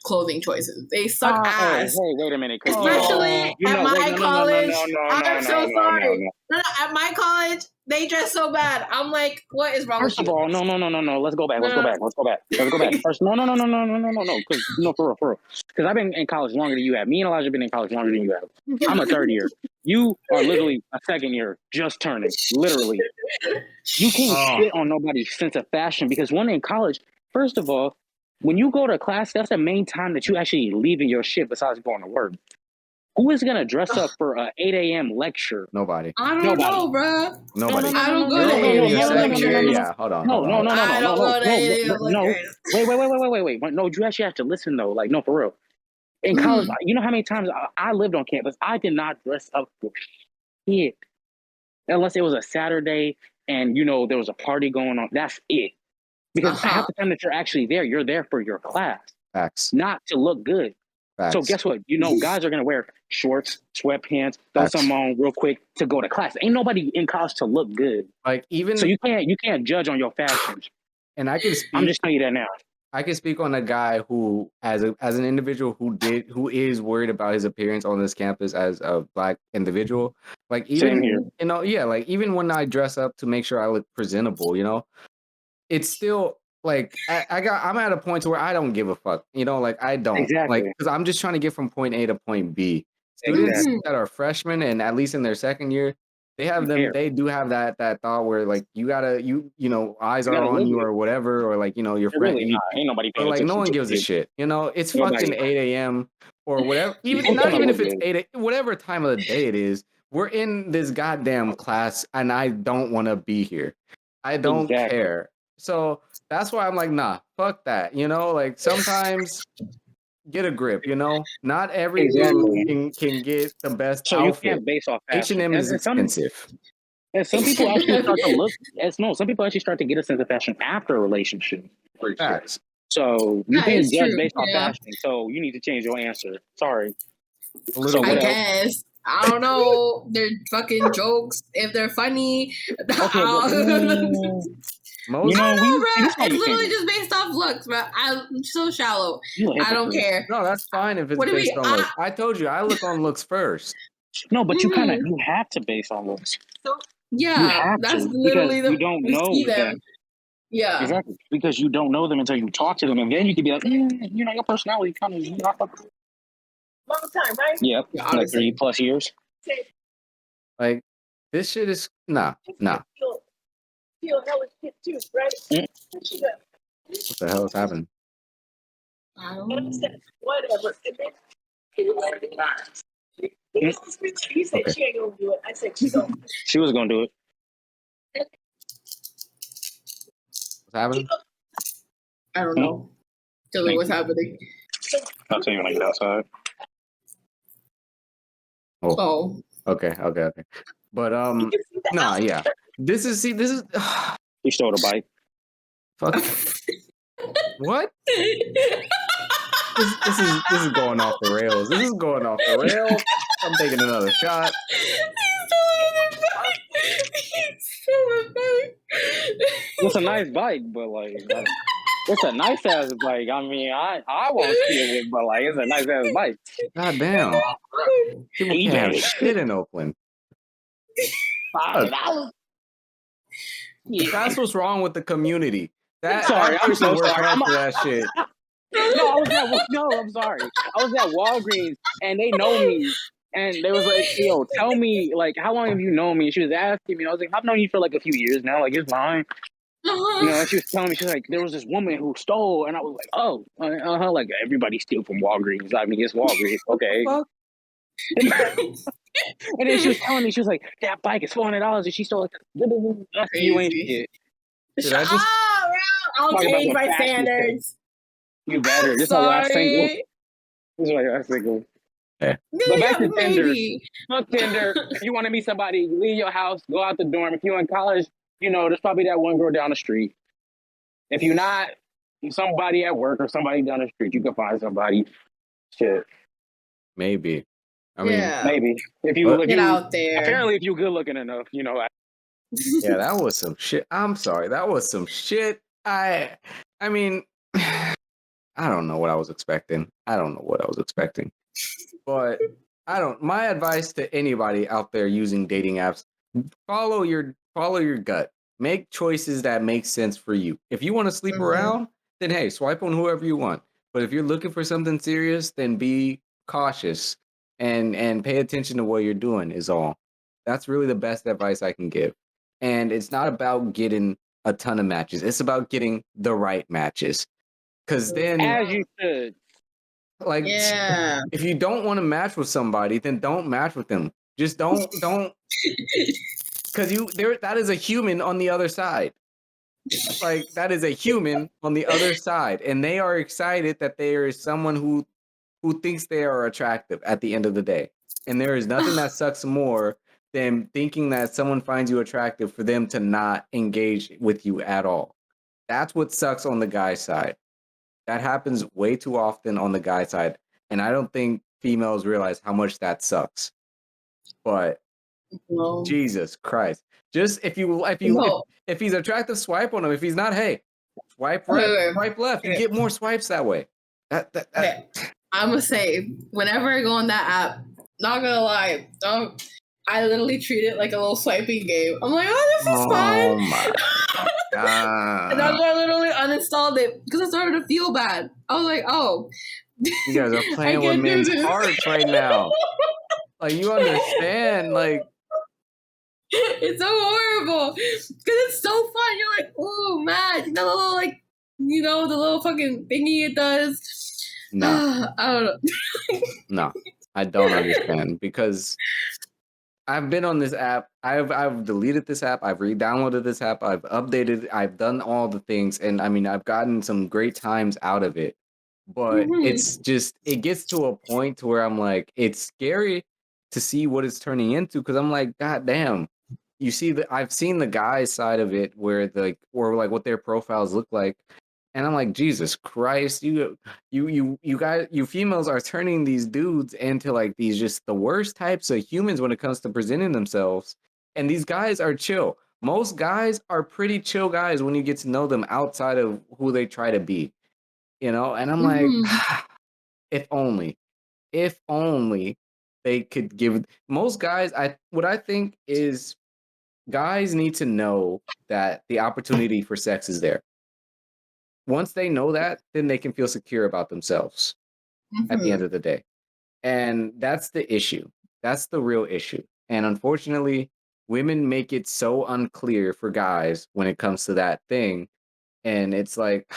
clothing choices. They suck ass. Hey, wait a minute. Especially at my college. I'm so sorry. No, at my college, they dress so bad. I'm like, what is wrong with you? First of all, no. Let's go back. First, no. Because for real. Because I've been in college longer than you have. Me and Elijah have been in college longer than you have. I'm a third year. You are literally a second year, just turning. Literally. You can't shit on nobody's sense of fashion because when in college, first of all, when you go to class, that's the main time that you actually leaving your shit besides going to work. Who is going to dress up for an 8 a.m. lecture? Nobody. I don't know, bro. Nobody. I don't go to 8 a.m. lectures. Yeah, hold on. No. I don't go to 8 a.m. lectures. Wait. No, you actually have to listen, though. Like, no, for real. In college, you know how many times I lived on campus? I did not dress up for shit. Unless it was a Saturday and, there was a party going on. That's it. Because half the time that you're actually there, you're there for your class. Facts. Not to look good. Facts. So guess what? Guys are going to wear shorts, sweatpants, throw something on real quick to go to class. Ain't nobody in college to look good. Like even so you can't judge on your fashion. And I can speak. I'm just telling you that now. I can speak on a guy who, as an individual who is worried about his appearance on this campus as a Black individual. Like even like even when I dress up to make sure I look presentable, it's still like I'm at a point to where I don't give a fuck, like I don't exactly. like because I'm just trying to get from point A to point B. Students that are freshmen and at least in their second year, they do have that thought where like you gotta eyes are on you or whatever or like your friend really ain't nobody paying like no one gives a shit. It's fucking 8 a.m. or whatever. Not even if it's 8 whatever time of the day it is. We're in this goddamn class and I don't want to be here. I don't care. So that's why I'm like, nah, fuck that. Like sometimes get a grip, Not every dude can get the best outfit. You can't base off fashion. H&M is expensive. And some people actually start to look some people actually start to get a sense of fashion after a relationship. Facts. So you can't judge based off fashion. So you need to change your answer. Sorry. I guess. I don't know. They're fucking jokes. If they're funny. Most, I don't know, bro. It's literally just based off looks, bro. I'm so shallow. I don't care. No, that's fine if it's based on looks. I told you, I look on looks first. No, but you have to base on looks. Yeah, that's literally you don't know them. Yeah, exactly. Because you don't know them until you talk to them, and then you can be like, your personality kind of long time, right? Yep, like 3+ years. Like this shit is nah. Feel hella shit too, right? What the hell is happening? I don't know. Whatever. He said she ain't gonna do it. I said she gonna. She was gonna do it. What's happening? I don't know. Tell me what's happening. I'll tell you when I get outside. Oh. Okay. But nah, yeah. This is he stole a bike. Fuck. What? This is going off the rails. This is going off the rails. I'm taking another shot. It's a nice bike, but like it's a nice ass bike. I mean, I won't steal it, but like it's a nice ass bike. God damn. People can't have shit in Oakland. $5. That's what's wrong with the community. That Sorry, I'm person so worked sorry. hard for that shit. I'm sorry. I was at Walgreens and they know me. And they was like, yo, tell me, like, how long have you known me? And she was asking me. I was like, I've known you for like a few years now. Like, it's fine. You know, and she was telling me, she's like, there was this woman who stole. And I was like, oh, like, everybody steal from Walgreens. I mean, it's Walgreens. Okay. And then she was telling me, she was like, that bike is $400 and she stole it. You ain't shit. Did I just... I'll Talking about change the my fastest standards. You better. I'm This is my last single. sorry. This is my last single. Yeah. Go back to Tinder. Maybe. Fuck Tinder. If you want to meet somebody, leave your house, go out the dorm. If you're in college, you know, there's probably that one girl down the street. If you're not, somebody at work or somebody down the street, you can find somebody. Shit. Maybe. I mean, maybe. If you Get out there. Apparently, if you're good looking enough, you know. Yeah, that was some shit. I'm sorry. That was some shit. I mean, I don't know what I was expecting. But my advice to anybody out there using dating apps, follow your gut. Make choices that make sense for you. If you want to sleep around, then hey, swipe on whoever you want. But if you're looking for something serious, then be cautious and pay attention to what you're doing is all. That's really the best advice I can give. And it's not about getting a ton of matches. It's about getting the right matches. Because then, as you should. Like, if you don't want to match with somebody, then don't match with them. Just don't, because that is a human on the other side. Like, that is a human on the other side, and they are excited that there is someone who thinks they are attractive at the end of the day. And there is nothing that sucks more than thinking that someone finds you attractive for them to not engage with you at all. That's what sucks on the guy side. That happens way too often on the guy side, and I don't think females realize how much that sucks. But Jesus Christ, just if he's attractive, swipe on him. If he's not, hey, swipe right, swipe left. You get more swipes that way. Okay. I'm gonna say, whenever I go on that app, not gonna lie, I literally treat it like a little swiping game. I'm like, oh, this is fun. My God. And that's why I literally uninstalled it because I started to feel bad. I was like, oh. You guys are playing with men's hearts right now. Like, you understand, like. It's so horrible. Because it's so fun. You're like, oh, man. The little, like, the little fucking thingy it does. No. I don't know. No, I don't understand because I've been on this app. I've deleted this app. I've re-downloaded this app. I've updated. I've done all the things, and I mean, I've gotten some great times out of it. But it's just, it gets to a point to where I'm like, it's scary to see what it's turning into because I'm like, God damn. You see I've seen the guys side of it where what their profiles look like. And I'm like, Jesus Christ, you guys, you females are turning these dudes into like these just the worst types of humans when it comes to presenting themselves. And these guys are chill. Most guys are pretty chill guys when you get to know them outside of who they try to be, And I'm like, if only they could give most guys. What I think is guys need to know that the opportunity for sex is there. Once they know that, then they can feel secure about themselves at the end of the day. And that's the issue. That's the real issue. And unfortunately, women make it so unclear for guys when it comes to that thing. And it's like,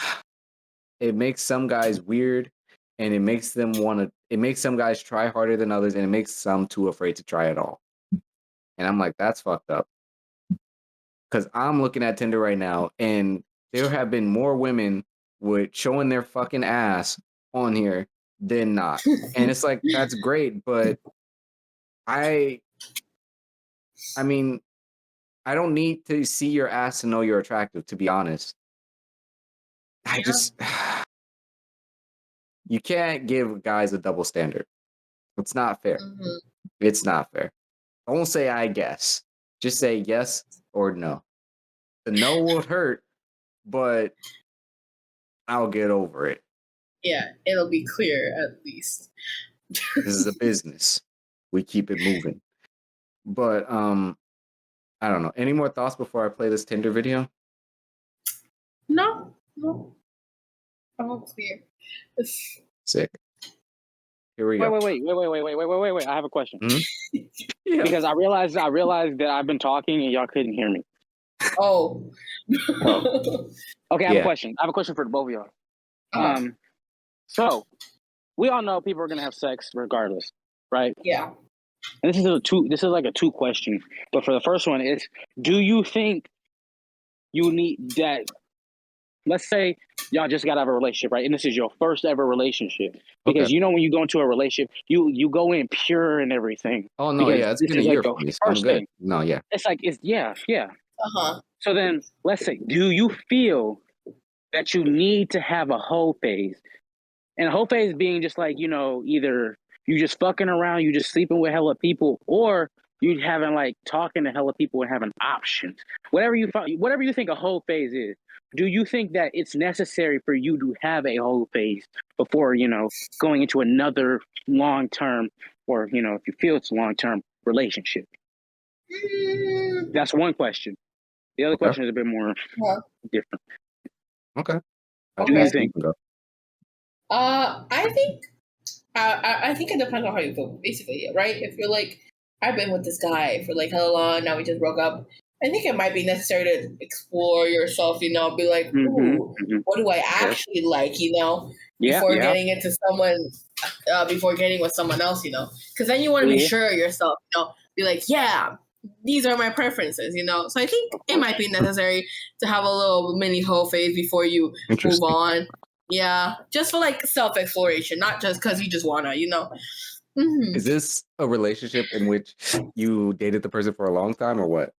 it makes some guys weird and it makes some guys try harder than others and it makes some too afraid to try at all. And I'm like, that's fucked up. Because I'm looking at Tinder right now and there have been more women with showing their fucking ass on here than not. And it's like, that's great, but I mean, I don't need to see your ass to know you're attractive, to be honest. You can't give guys a double standard. It's not fair. It's not fair. Don't say I guess. Just say yes or no. The no will hurt, but I'll get over it. Yeah, it'll be clear at least. This is a business. We keep it moving. But I don't know. Any more thoughts before I play this Tinder video? No. I'm clear. Sick. Here we go. Wait. I have a question. Yeah. Because I realized that I've been talking and y'all couldn't hear me. Oh. Okay, I have a question. I have a question for the both of y'all. So we all know people are gonna have sex regardless, right? Yeah. And this is like a 2 question. But for the first one, it's, do you think you need that? Let's say y'all just got out of a relationship, right? And this is your first ever relationship. Because you know when you go into a relationship, you go in pure and everything. Oh no, because yeah, it's this been a is year like for the me, so I'm first good. thing. No, yeah. It's like yeah. Uh-huh. So then let's say, do you feel that you need to have a hoe phase? And a hoe phase being just like, either you just fucking around, you just sleeping with hella people, or you having like talking to hella people and having options. Whatever you think a hoe phase is, do you think that it's necessary for you to have a hoe phase before, going into another long term, or, if you feel it's a long term relationship? That's one question. The other question is a bit more different. Okay. What do you think? I think it depends on how you feel, basically, right? If you're like, I've been with this guy for like hella long, now we just broke up. I think it might be necessary to explore yourself, be like, ooh, what do I actually like, before getting into someone, before getting with someone else, because then you want to be sure of yourself, be like, yeah, these are my preferences, So I think it might be necessary to have a little mini hoe phase before you move on. Yeah, just for like self-exploration, not just because you just wanna, Is this a relationship in which you dated the person for a long time, or what?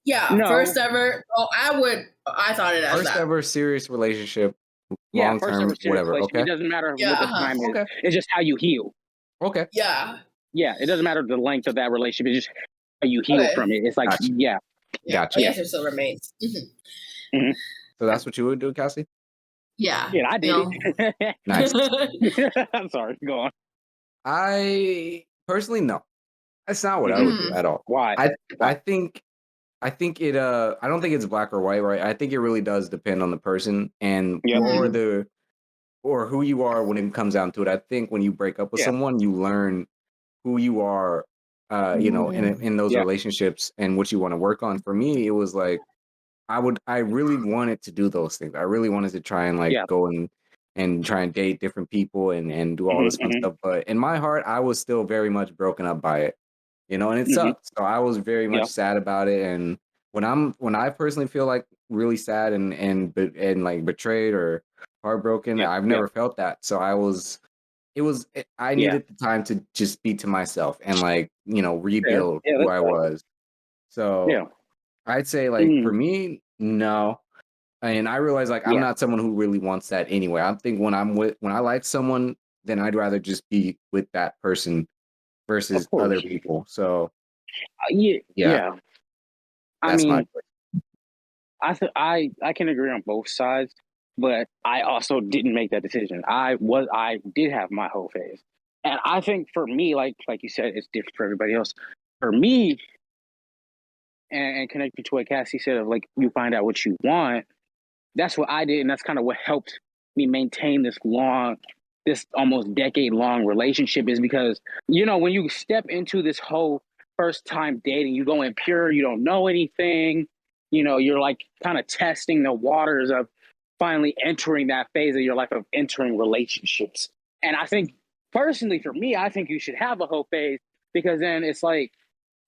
Yeah, No. first ever. Oh, I thought it as first that. ever serious relationship, Yeah, long first term, ever serious whatever. relationship. Okay. It doesn't matter Yeah, what the time is. It's just how you heal. Okay. Yeah. Yeah, it doesn't matter the length of that relationship. It's just how you heal from it. It's like, Gotcha. Yeah, Gotcha. the answer still remains. So that's what you would do, Cassie? Yeah. Yeah, I did it. Nice. I'm sorry. Go on. I personally no. That's not what I would do at all. Why? I think it I don't think it's black or white, right? I think it really does depend on the person and or who you are when it comes down to it. I think when you break up with someone, you learn who you are in those relationships and what you want to work on. For me, it was like I really wanted to do those things. I really wanted to try and go and try and date different people and do all this fun stuff. But in my heart, I was still very much broken up by it. And it sucked. So I was very much sad about it. And when I personally feel like really sad and like betrayed or heartbroken, I've never felt that. So I needed the time to just be to myself and rebuild who I was. So I'd say for me, no. And I realize I'm not someone who really wants that anyway. I think when I like someone, then I'd rather just be with that person versus other people. So yeah. I That's mean, I can agree on both sides, but I also didn't make that decision. I did have my whole phase, and I think for me, like you said, it's different for everybody else. For me, and connecting to what Cassie said of you find out what you want. That's what I did, and that's kind of what helped me maintain this almost decade-long relationship. Is because when you step into this whole first time dating, you go in pure, you don't know anything. You're kind of testing the waters of finally entering that phase of your life of entering relationships. And I think personally, for me, I think you should have a whole phase because then it's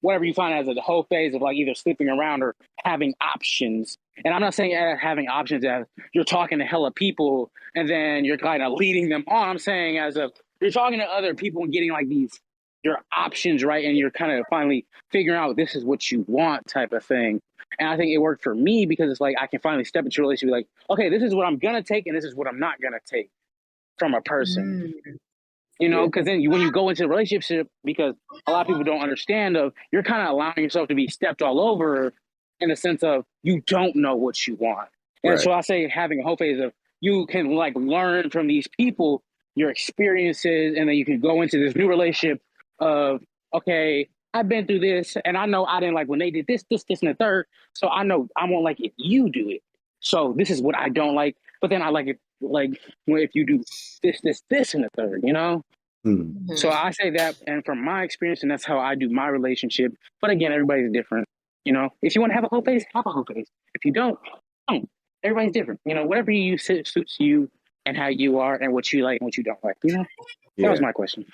whatever you find as a whole phase of either sleeping around or having options. And I'm not saying having options as you're talking to hella people and then you're kind of leading them on. I'm saying you're talking to other people and getting your options right, and you're kind of finally figuring out this is what you want type of thing. And I think it worked for me because it's I can finally step into a relationship okay, this is what I'm gonna take and this is what I'm not gonna take from a person. Because then when you go into a relationship, because a lot of people don't understand you're kind of allowing yourself to be stepped all over in the sense of you don't know what you want. And so I say having a whole phase of you can learn from these people, your experiences, and then you can go into this new relationship of, okay, I've been through this, and I know I didn't like when they did this, and the third. So I know I won't like if you do it. So this is what I don't like. But then I like it like if you do this, and the third. So I say that, and from my experience, and that's how I do my relationship. But again, everybody's different. If you want to have a whole face, have a whole face. If you don't. Everybody's different. Whatever you use suits you and how you are and what you like and what you don't like. That was my question.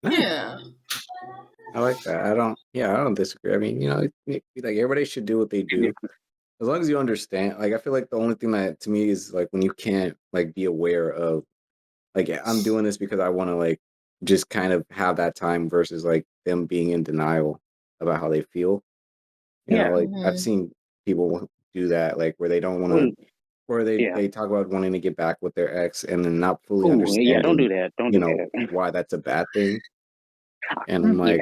Yeah. I like that. I don't disagree. I mean, like everybody should do what they do. As long as you understand. Like, I feel like the only thing that to me is like when you can't like be aware of like I'm doing this because I want to like just kind of have that time versus like them being in denial about how they feel. Like I've seen people do that, like where they don't want to, or they talk about wanting to get back with their ex and then not fully understanding. Yeah, don't do that. Don't do that. Why that's a bad thing. And I'm like,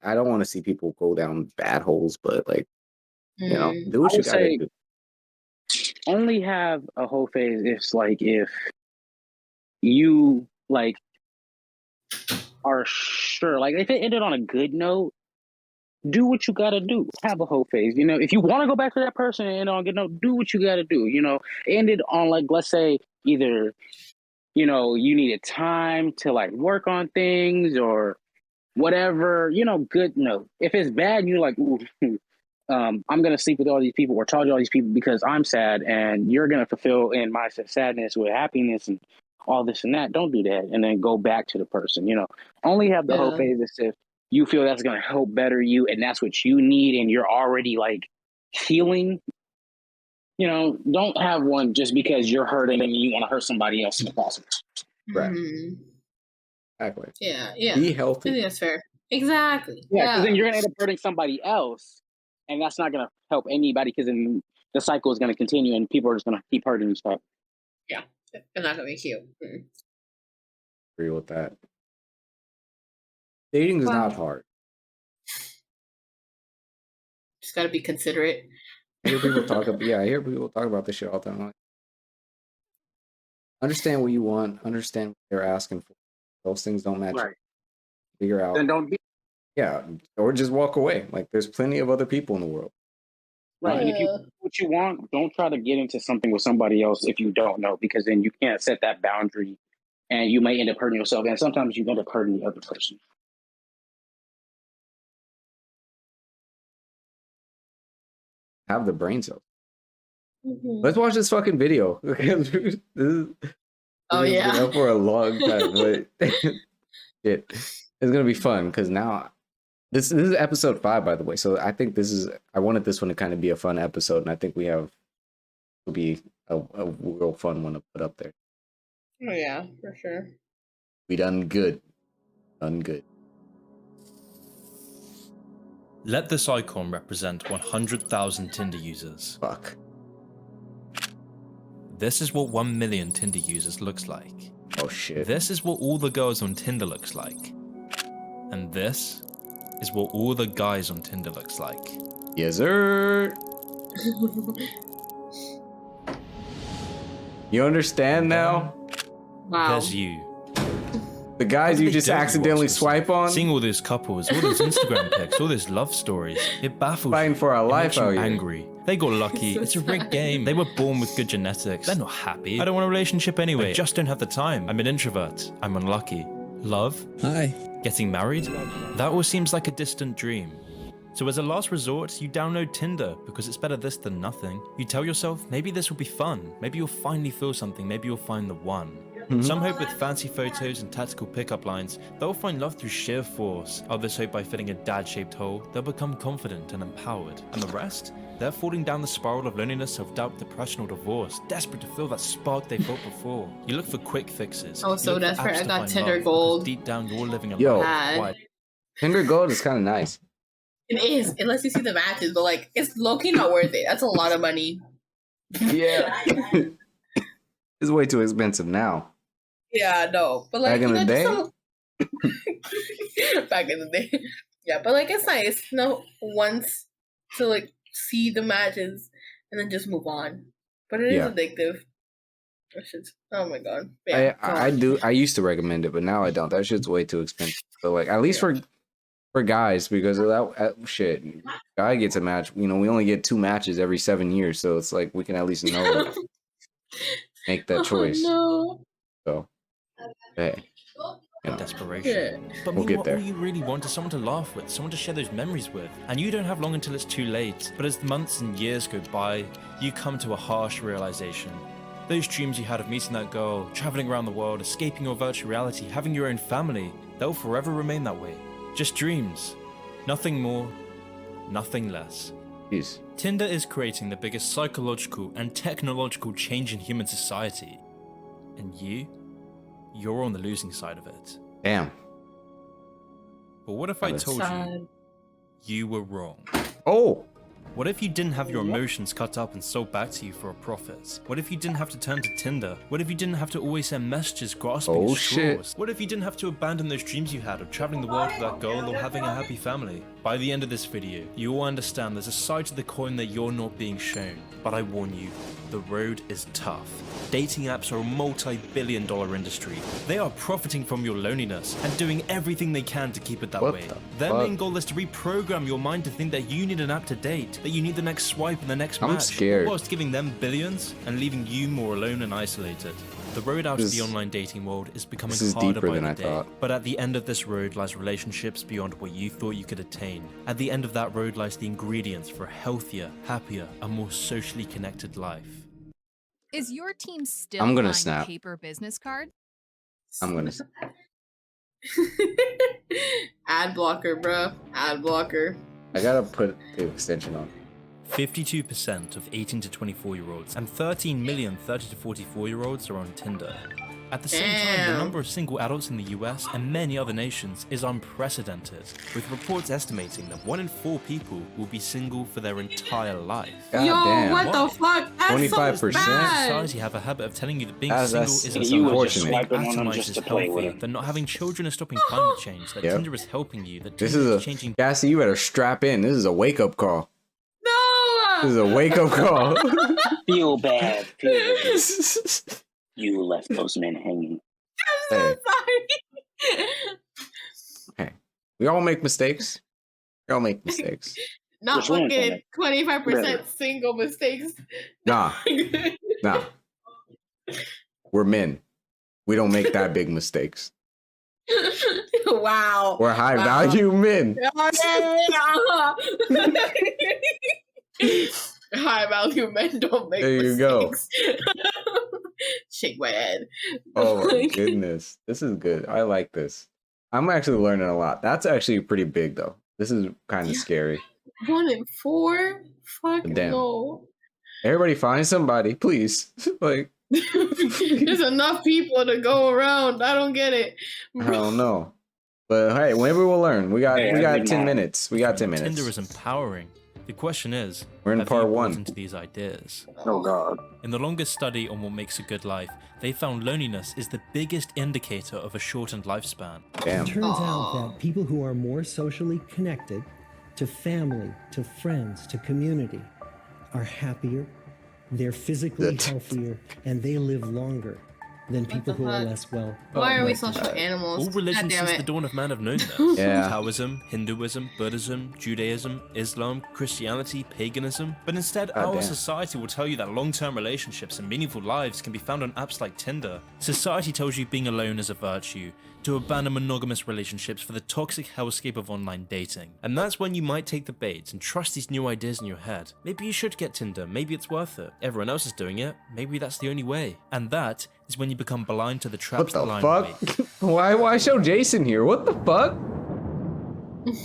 I don't want to see people go down bad holes, but like, do what you gotta do. Only have a whole phase if you like are sure, like if it ended on a good note, do what you gotta do. Have a whole phase. If you want to go back to that person and end on a good note, do what you gotta do. Ended on like, let's say either, you needed time to like work on things or whatever, good note. If it's bad, you're like, ooh, I'm gonna sleep with all these people or talk to all these people because I'm sad, and you're gonna fulfill in my sadness with happiness and all this and that. Don't do that, and then go back to the person. Only have the whole phase if you feel that's gonna help better you, and that's what you need, and you're already like healing. Don't have one just because you're hurting and you want to hurt somebody else in the process. Right. Exactly. Yeah. Be healthy. I think that's fair. Exactly. Yeah, because then you're gonna end up hurting somebody else, and that's not gonna help anybody. Because then the cycle is gonna continue, and people are just gonna keep hurting you. Stuff. Yeah, it's not gonna be cute. Agree with that. Dating is not hard. Just gotta be considerate. I hear people talk about this shit all the time. Like, understand what you want. Understand what they're asking for. Those things don't match. Right. Figure out. Then don't be. Yeah, or just walk away. Like there's plenty of other people in the world. Right. And if you what you want, don't try to get into something with somebody else if you don't know, because then you can't set that boundary, and you may end up hurting yourself, and sometimes you end up hurting the other person. Have the brain cells. Let's watch this fucking video. This is been up for a long time, but it's gonna be fun because now this is episode 5, by the way. So I think I wanted this one to kind of be a fun episode, and I think will be a real fun one to put up there. Oh yeah, for sure. We done good. Done good. Let this icon represent 100,000 Tinder users. Fuck. This is what 1 million Tinder users looks like. Oh shit. This is what all the girls on Tinder looks like. And this is what all the guys on Tinder looks like. Yes, sir. You understand now? Wow. There's you. The guys you just accidentally swipe on? Seeing all those couples, all those Instagram pics, all those love stories, it baffles Fighting you. for our life out here. Angry. They got lucky. It's a rigged game. They were born with good genetics. They're not happy. I don't want a relationship anyway. I just don't have the time. I'm an introvert. I'm unlucky. Love? Hi. Getting married? That all seems like a distant dream. So as a last resort, you download Tinder because it's better this than nothing. You tell yourself, maybe this will be fun. Maybe you'll finally feel something. Maybe you'll find the one. Some hope with fancy photos and tactical pickup lines, they'll find love through sheer force. Others hope by filling a dad-shaped hole, they'll become confident and empowered. And the rest? They're falling down the spiral of loneliness, self-doubt, depression, or divorce, desperate to feel that spark they felt before. You look for quick fixes. I was so desperate. I got Tinder love, Gold. Deep down, you're living a life. Tinder Gold is kind of nice. It is. It lets you see the matches, but like, it's low-key not worth it. That's a lot of money. Yeah. It's way too expensive now. Yeah, no. But like, back in the day? Back in the day. Yeah, but like, it's nice, once to like see the matches and then just move on. But it is addictive. Oh my god. Yeah, I used to recommend it, but now I don't. That shit's way too expensive. So like, at least for for guys because of that shit. Guy gets a match. You know, we only get 2 matches every 7 years, so it's like we can at least know make that choice. No. So, hey. Desperation. But We'll meanwhile, get there. all you really want is someone to laugh with, someone to share those memories with. And you don't have long until it's too late. But as the months and years go by, you come to a harsh realization. Those dreams you had of meeting that girl, traveling around the world, escaping your virtual reality, having your own family, they'll forever remain that way. Just dreams. Nothing more, nothing less. Jeez. Tinder is creating the biggest psychological and technological change in human society. And you're on the losing side of it. Damn. But what if I told you were wrong? Oh! What if you didn't have your emotions cut up and sold back to you for a profit? What if you didn't have to turn to Tinder? What if you didn't have to always send messages grasping at straws? What if you didn't have to abandon those dreams you had of traveling the world with that girl or having a happy family? By the end of this video, you will understand there's a side to the coin that you're not being shown. But I warn you, the road is tough. Dating apps are a multi-billion-dollar industry. They are profiting from your loneliness and doing everything they can to keep it that way. Their main goal is to reprogram your mind to think that you need an app to date, that you need the next swipe and the next match, scared. whilst giving them billions and leaving you more alone and isolated. The road out of the online dating world is becoming harder by the day. But at the end of this road lies relationships beyond what you thought you could attain. At the end of that road lies the ingredients for a healthier, happier, and more socially connected life. Is your team still I'm gonna buying snap. paper business cards? I'm gonna. Ad blocker, bro. Ad blocker. I gotta put the extension on. 52% of 18 to 24-year-olds and 13 million 30 to 44-year-olds are on Tinder. At the same time, the number of single adults in the US and many other nations is unprecedented, with reports estimating that 1 in 4 people will be single for their entire life. God damn. What the fuck? That's 25%. So bad. Society have a habit of telling you that being single is unfortunate. Atomized is healthy, that not having children is stopping climate change, that Tinder is helping you, that This Tinder is is changing. Gassy, you better strap in. This is a wake-up call. No! This is a wake-up call. Feel bad. You left those men hanging. I'm so sorry. Hey, we all make mistakes. We all make mistakes. Not fucking 25% single mistakes. Nah. We're men. We don't make that big mistakes. Wow. We're high value men. High value men don't make mistakes. There you go. Shake my head. Oh my goodness. This is good. I like this. I'm actually learning a lot. That's actually pretty big though. This is kind of scary. 1 in 4? Fuck no. Everybody find somebody, please. Like there's enough people to go around. I don't get it. I don't know. But hey, maybe we'll learn. We got 10 minutes. We got 10 minutes. Tinder is empowering. The question is, we're in part 1 into these ideas. Oh God. In the longest study on what makes a good life, they found loneliness is the biggest indicator of a shortened lifespan. Damn. It turns out that people who are more socially connected to family, to friends, to community are happier, they're physically healthier, and they live longer than people who are less well. Why are we social animals? All religions since the dawn of man have known this. Taoism, Hinduism, Buddhism, Judaism, Islam, Christianity, paganism. But instead, our society will tell you that long-term relationships and meaningful lives can be found on apps like Tinder. Society tells you being alone is a virtue, to abandon monogamous relationships for the toxic hellscape of online dating. And that's when you might take the bait and trust these new ideas in your head. Maybe you should get Tinder, maybe it's worth it. Everyone else is doing it, maybe that's the only way. And that is when you become blind to the traps that line fuck? Why show Jason here? What the fuck?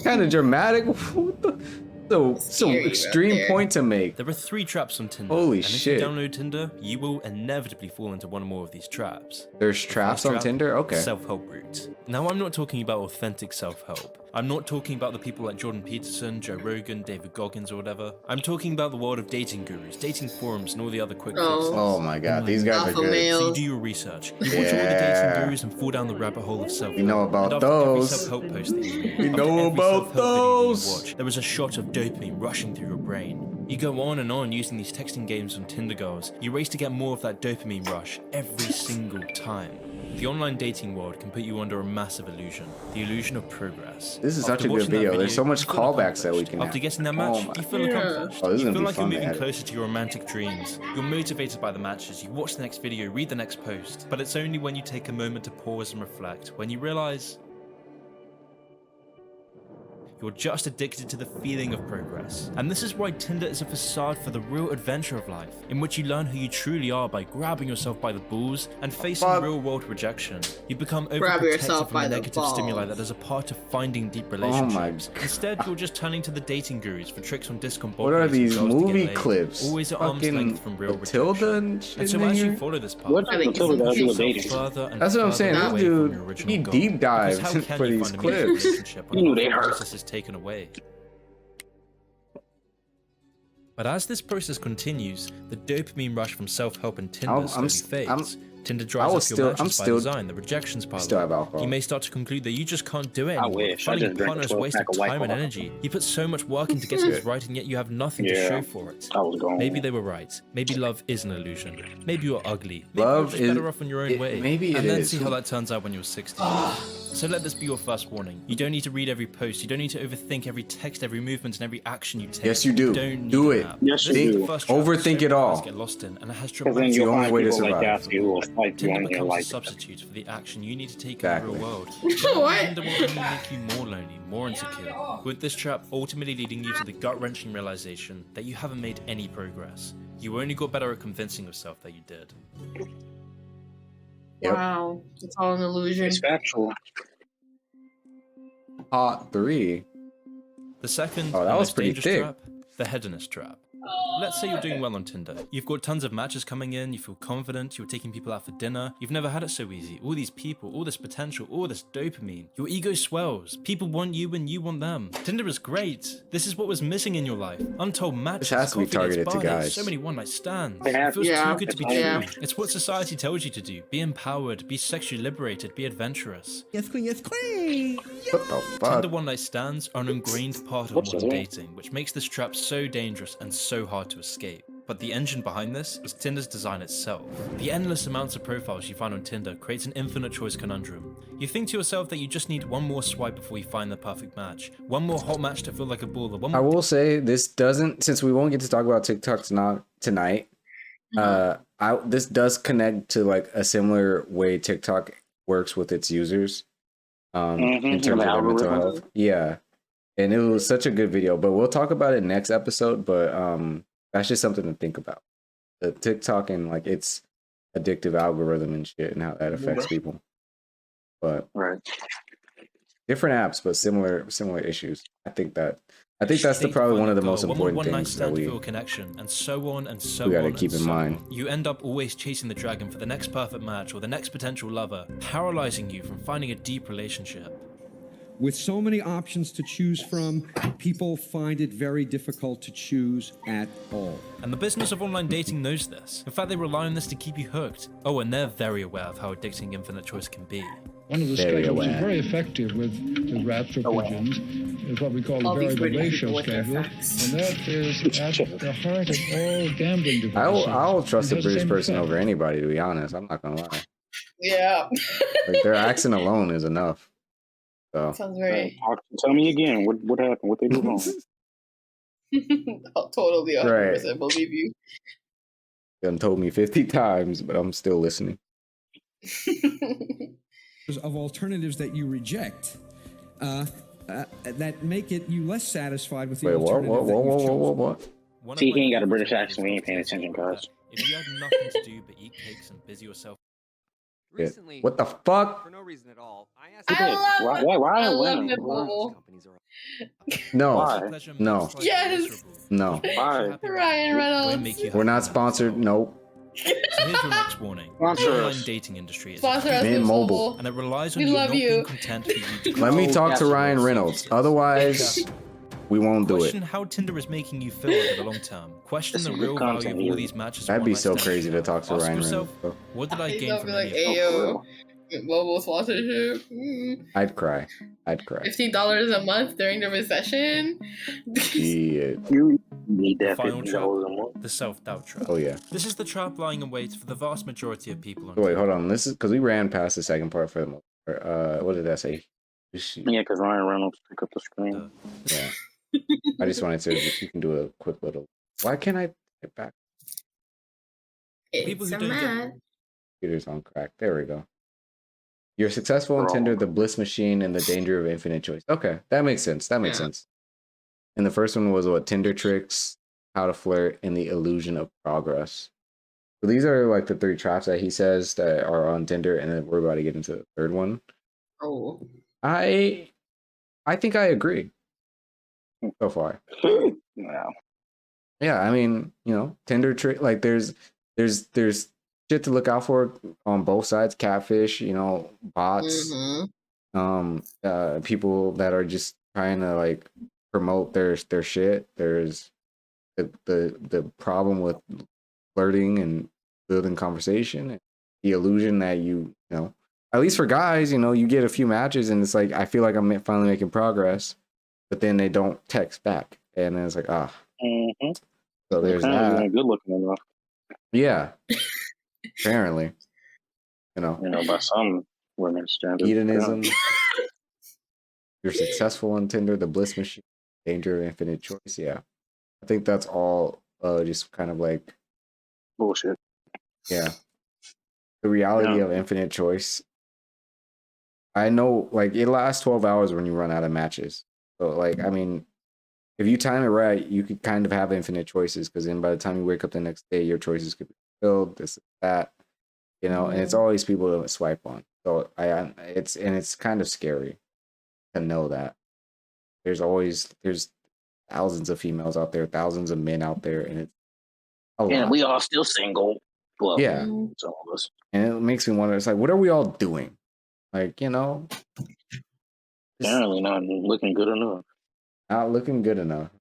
Kind of dramatic. What the? So extreme point to make. There are 3 traps on Tinder. Holy and shit. If you download Tinder, you will inevitably fall into one or more of these traps. There's traps on Tinder? Okay. Self-help route. Now, I'm not talking about authentic self-help. I'm not talking about the people like Jordan Peterson, Joe Rogan, David Goggins, or whatever. I'm talking about the world of dating gurus, dating forums, and all the other quick fixes. Oh my god, these guys are good. So you do your research. You watch all the dating gurus and fall down the rabbit hole of self-help. You know about and those. Every self-help post that you know about those. There is a shot of dopamine rushing through your brain. You go on and on using these texting games on Tinder girls. You race to get more of that dopamine rush every single time. The online dating world can put you under a massive illusion, the illusion of progress. This is After such a good watching that video. There's so much you feel callbacks that we accomplished. can After have. getting that match, you feel accomplished. Oh, this is You gonna feel be like fun you're to moving edit. closer to your romantic dreams. You're motivated by the matches. You watch the next video, read the next post. But it's only when you take a moment to pause and reflect, when you realize you're just addicted to the feeling of progress. And this is why Tinder is a facade for the real adventure of life, in which you learn who you truly are by grabbing yourself by the balls and facing real-world rejection. You become overprotective from the negative stimuli that is a part of finding deep relationships. Instead, you're just turning to the dating gurus for tricks on discombobulating What are these girls to get movie laid, clips? always at arm's length from real Matilda and rejection. shit And so in as you here? follow this path, What you Matilda gotta do with yourself dating? further and That's what I'm saying. further This away from dude, your original he goal. deep Because dives how can for you these find a meaningful clips. relationship when You knew the they hurt. process is taken away? But as this process continues, the dopamine rush from self-help and Tinder slowly fades. Tinder dries up your matches by design, the rejections pile still have up. alcohol. You may start to conclude that you just can't do it anymore. wish. I Finding just a drank partner is a 12 waste pack of of White time and Claw. energy. You put so much work into getting this right, and yet you have nothing to show for it. I was gone. Maybe they were right. Maybe love is an illusion. Maybe you're ugly. Maybe Love you're just is- better off on your own way. maybe it and then is. see how that turns out when you're 60. So let this be your first warning. You don't need to read every post. You don't need to overthink every text, every movement, and every action you take. Yes, you do. Don't need Do an it. app. Yes, you This is do. the first trap Overthink so it many all. guys get lost in, and it has Because then dramatic the you'll only find way to people like survive. Daphne who will fight you Tinder on your becomes a life. substitute for the action you need to take Exactly. in the real world. What? Tinder will only make you more lonely, more insecure, with this trap ultimately leading you to the gut-wrenching realization that you haven't made any progress. You only got better at convincing yourself that you did. Yep. Wow, it's all an illusion. It's factual. Part 3. The second Oh, that and was most pretty dangerous thick. trap, the hedonist trap. Let's say you're doing well on Tinder. You've got tons of matches coming in, you feel confident, you're taking people out for dinner, you've never had it so easy. All these people, all this potential, all this dopamine. Your ego swells. People want you and you want them. Tinder is great. This is what was missing in your life. Untold matches, has to be coffee dates, targeted to bar dates, guys. so many one-night stands. It It has- feels Yeah. too good to be Yeah. true. It's what society tells you to do. Be empowered, be sexually liberated, be adventurous. Yes, queen, yes, queen. What the fuck? Tinder one-night stands are an ingrained part of What's modern that? dating, which makes this trap so dangerous and so hard to escape. But the engine behind this is Tinder's design itself. The endless amounts of profiles you find on Tinder creates an infinite choice conundrum. You think to yourself that you just need one more swipe before you find the perfect match, one more hot match to feel like a baller, one I more will say this doesn't, since we won't get to talk about TikTok tonight. This does connect to like a similar way TikTok works with its users, in terms of their mental health. Yeah, and it was such a good video. But we'll talk about it next episode. But that's just something to think about. The TikTok and like its addictive algorithm and shit, and how that affects people. But Right. different apps, but similar issues. I think that's probably one of the most important things that we feel connection, and so on and so we gotta on keep and in so mind. on. You end up always chasing the dragon for the next perfect match or the next potential lover, paralyzing you from finding a deep relationship. With so many options to choose from, people find it very difficult to choose at all. And the business of online dating knows this. In fact, they rely on this to keep you hooked. Oh, and they're very aware of how addicting infinite choice can be. One of the schedules is very effective with rats or pigeons is what we call All the these variable British ratio people with their schedule, facts. and that is at the heart of all gambling devices. I'll trust It a has the British same person effect. over anybody, to be honest. I'm not gonna lie. Yeah. Like their accent alone is enough. So Sounds very. Tell me again. What happened? What they do wrong? I'll totally 100% believe you. you done told me 50 times, but I'm still listening. Of alternatives that you reject that make it you less satisfied with the Wait, what? alternative that you've chosen. What? See, he ain't got a British accent. We ain't paying attention, guys. If you had nothing to do but eat cakes and busy yourself. Recently, what the fuck? For no reason at all, I asked I love it, Bubble. No, no, Yes. no. Ryan Reynolds. We're not sponsored. Nope. So here's your next warning. Sponsor The us. online dating industry is Sponsor us, Mint Mobile. and it relies on We you love not you. being content for you to Let me grow. talk to Ryan Reynolds. Otherwise, we won't do it. Question how Tinder is making you feel over the long term. Question the real value of all these matches. That'd be so one-night stands. crazy to talk to Ask Ryan yourself, Reynolds. Bro. what did I He's gain gonna from be like, any of "Ayo, mobile sponsorship, I'd cry. I'd cry. $15 a month during the recession." Shit. The final trap, the self-doubt trap. Oh yeah. This is the trap lying in wait for the vast majority of people on So wait, Tinder. hold on. This is because we ran past the second part for the most part. What did that say? Yeah, because Ryan Reynolds pick up the screen. Yeah. I just wanted to. You can do a quick little. Why can't I get back? People who don't get Computers on crack. There we go. You're successful on Tinder, the bliss machine, and the danger of infinite choice. Okay, that makes sense. That makes sense. And the first one was what? Tinder tricks, how to flirt, and the illusion of progress. So these are like the 3 traps that he says that are on Tinder, and then we're about to get into the third one. Oh. I think I agree so far. Wow. Yeah, I mean, Tinder trick, like there's shit to look out for on both sides. Catfish, bots, people that are just trying to like promote their shit. There's the problem with flirting and building conversation, and the illusion that at least for guys, you get a few matches and it's like I feel like I'm finally making progress, but then they don't text back, and then it's like so there's that. Good looking enough. Yeah. Apparently. By some women's standards. Hedonism. You're successful on Tinder, the bliss machine, danger of infinite choice. Yeah. I think that's all just kind of like bullshit. Yeah. The reality of infinite choice. I know like it lasts 12 hours when you run out of matches. So like, I mean, if you time it right, you could kind of have infinite choices, because then by the time you wake up the next day, your choices could be filled, this, that, and it's always people to swipe on. So it's kind of scary to know that there's thousands of females out there, thousands of men out there, and it's a lot. And we all still single. Well, yeah. Some of us. And it makes me wonder, it's like, what are we all doing? Like, Apparently not looking good enough. Not looking good enough.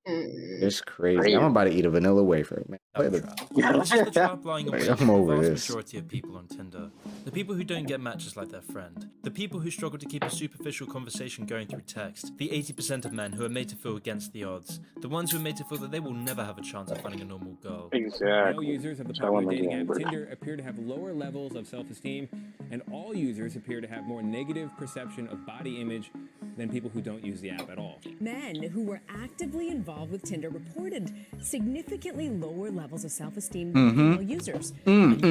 It's crazy. I'm about to eat a vanilla wafer, man. This is the trap lying in wait I'm for the over vast this. majority of people on Tinder. The people who don't get matches like their friend. The people who struggle to keep a superficial conversation going through text. The 80% of men who are made to feel against the odds. The ones who are made to feel that they will never have a chance of finding a normal girl. Exactly. Male users of the popular dating app Tinder appear to have lower levels of self-esteem, and all users appear to have more negative perception of body image than people who don't use the app at all. Men who were actively involved with Tinder reported significantly lower levels of self-esteem than female users. Let's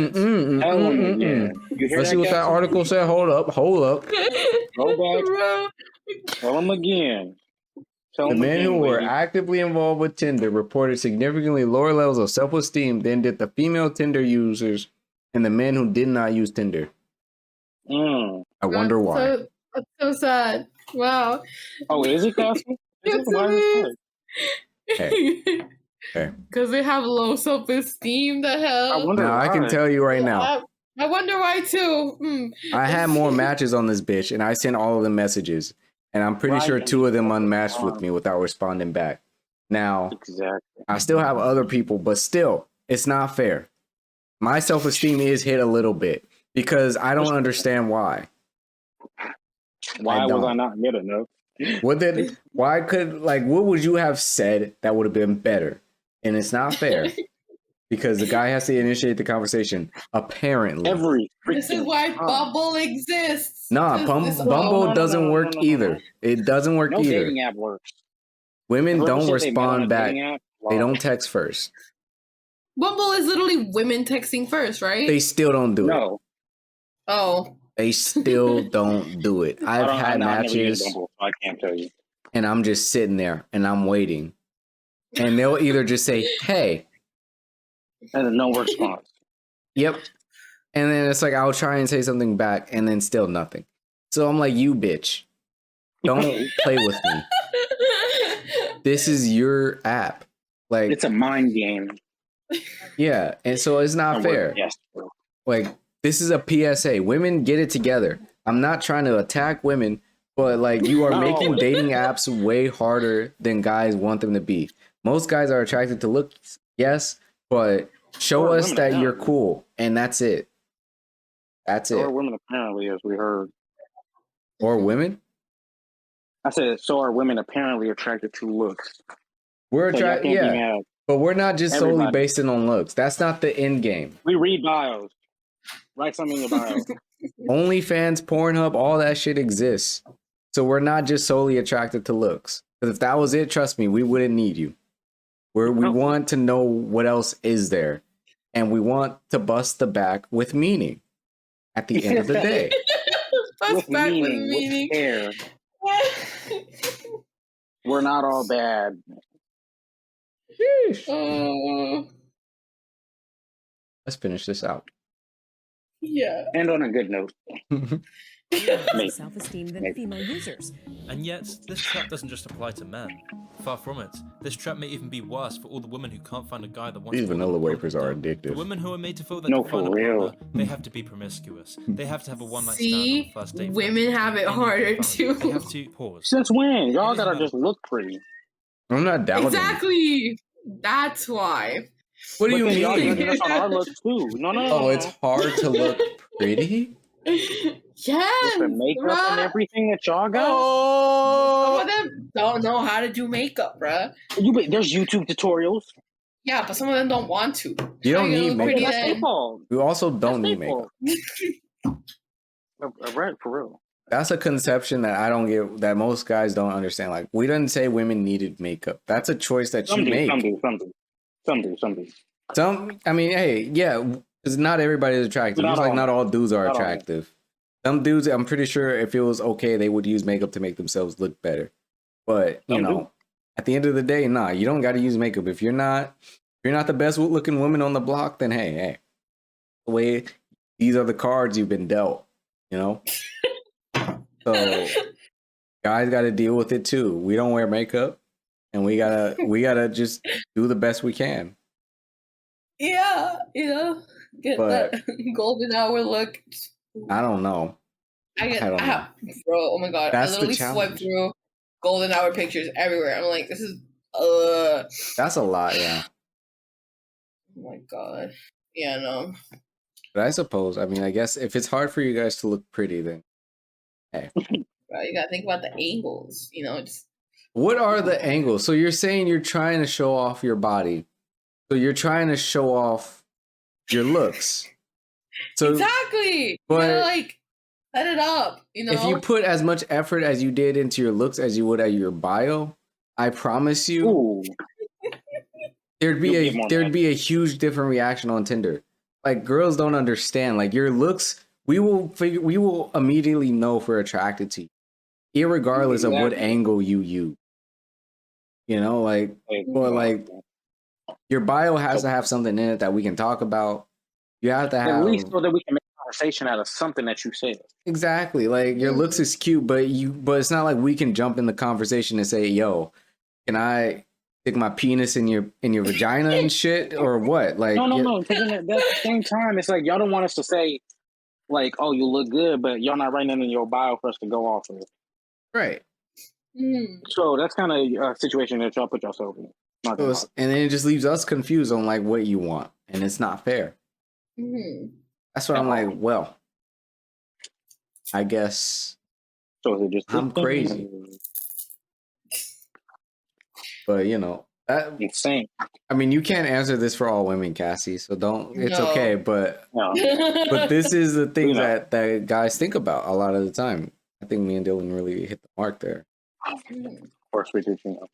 see what that article said. Hold up. Go back. Tell them again. The men who were actively involved with Tinder reported significantly lower levels of self-esteem than did the female Tinder users and the men who did not use Tinder. I wonder why. That's so sad. Wow. Oh, is it, Cassie? Hey. Because they have low self-esteem. The hell. Now I can tell you right now. I wonder why too. I had more matches on this bitch, and I sent all of the messages, and I'm pretty sure 2 of them unmatched with me without responding back. Now, I still have other people, but still, it's not fair. My self-esteem is hit a little bit because I don't understand why. Why was I not good enough? What would you have said that would have been better? And it's not fair because the guy has to initiate the conversation, apparently. This is why Bumble exists. Nah, Bumble doesn't work either. It doesn't work either. No dating app works. Women don't respond back. They don't text first. Bumble is literally women texting first, right? They still don't do it. Oh. They still don't do it. I've had matches. Bumble, so I can't tell you. And I'm just sitting there and I'm waiting. And they'll either just say, hey. And then no response. Yep. And then it's like, I'll try and say something back and then still nothing. So I'm like, you bitch. Don't play with me. This is your app. Like, it's a mind game. Yeah. And so it's not fair. Yes. Like, this is a PSA. Women, get it together. I'm not trying to attack women, but like, you are making dating apps way harder than guys want them to be. Most guys are attracted to looks, yes, but show us that you're cool, and that's it. That's it. Or women, apparently, as we heard. Or women? I said, so are women apparently attracted to looks. We're So y'all attracted, can't be yeah, mad. but we're not just solely Everybody. based it on looks. That's not the end game. We read bios. Write something in your bio. OnlyFans, Pornhub, all that shit exists. So we're not just solely attracted to looks. Because if that was it, trust me, we wouldn't need you. We want to know what else is there. And we want to bust the back with meaning at the end of the day. Bust back with meaning. With care. We're not all bad. Let's finish this out. Yeah. And on a good note. Self-esteem than female users. And yet, this trap doesn't just apply to men. Far from it. This trap may even be worse for all the women who can't find a guy that wants These to vanilla wafers are The addictive. women who are made to feel that No, to find for a real. partner, they have to be promiscuous. They have to have a one-night stand on See, the first date. women have it harder too. They have to pause. Since when? Y'all gotta just look pretty. I'm not doubting. Exactly. That's why. What do you But then y'all mean? judging us on our looks too. No. Oh, it's hard to look pretty? Yes. With the makeup and everything that y'all got. Oh, some of them don't know how to do makeup, bruh. There's YouTube tutorials. Yeah, but some of them don't want to. You don't How need gonna look pretty makeup. then? You also don't need makeup. Right, for real. That's a conception that I don't get, that most guys don't understand. Like, we didn't say women needed makeup. That's a choice that you make. Some do. I mean, hey, yeah, because not everybody is attractive. Not Just like all. not all dudes are Not all. attractive. Some dudes, I'm pretty sure if it was okay, they would use makeup to make themselves look better. But, you Some know, do. at the end of the day, nah, you don't got to use makeup. If you're not the best looking woman on the block, then hey, the way these are the cards you've been dealt, you know? So guys got to deal with it too. We don't wear makeup, and we gotta just do the best we can. Yeah, get But- that golden hour look. I don't know. I don't know. bro. Oh my god, That's I the literally swipe challenge. through golden hour pictures everywhere. I'm like, this is That's a lot, yeah. Oh my god. Yeah, no. But I suppose, I mean, I guess if it's hard for you guys to look pretty, then hey. Right, you gotta think about the angles. Just What are the angles? So you're saying you're trying to show off your body. So you're trying to show off your looks. So exactly. but- you gotta like set it up. if you put as much effort as you did into your looks as you would at your bio, I promise you there'd be a huge different reaction on Tinder. Like, girls don't understand. Like, your looks, we will immediately know if we're attracted to you, irregardless of what angle you use. You know, like, or like your bio has to have something in it that we can talk about. You have to have At least so that we can make conversation out of something that you said. exactly, like, your looks is cute, but it's not like we can jump in the conversation and say, "Yo, can I stick my penis in your vagina and shit," or what? Like, No. Because at the same time, it's like y'all don't want us to say, like, "Oh, you look good," but y'all not writing it in your bio for us to go off of. Right. So that's kind of a situation that y'all put yourself in. Not gonna lie. And then it just leaves us confused on like what you want, and it's not fair. That's what I'm like. Well, I guess so is it just I'm crazy, but you know that insane. I mean, you can't answer this for all women, Cassie. So don't. It's No. okay, but but this is the things that guys think about a lot of the time. I think me and Dylan really hit the mark there. Of course we did, you know.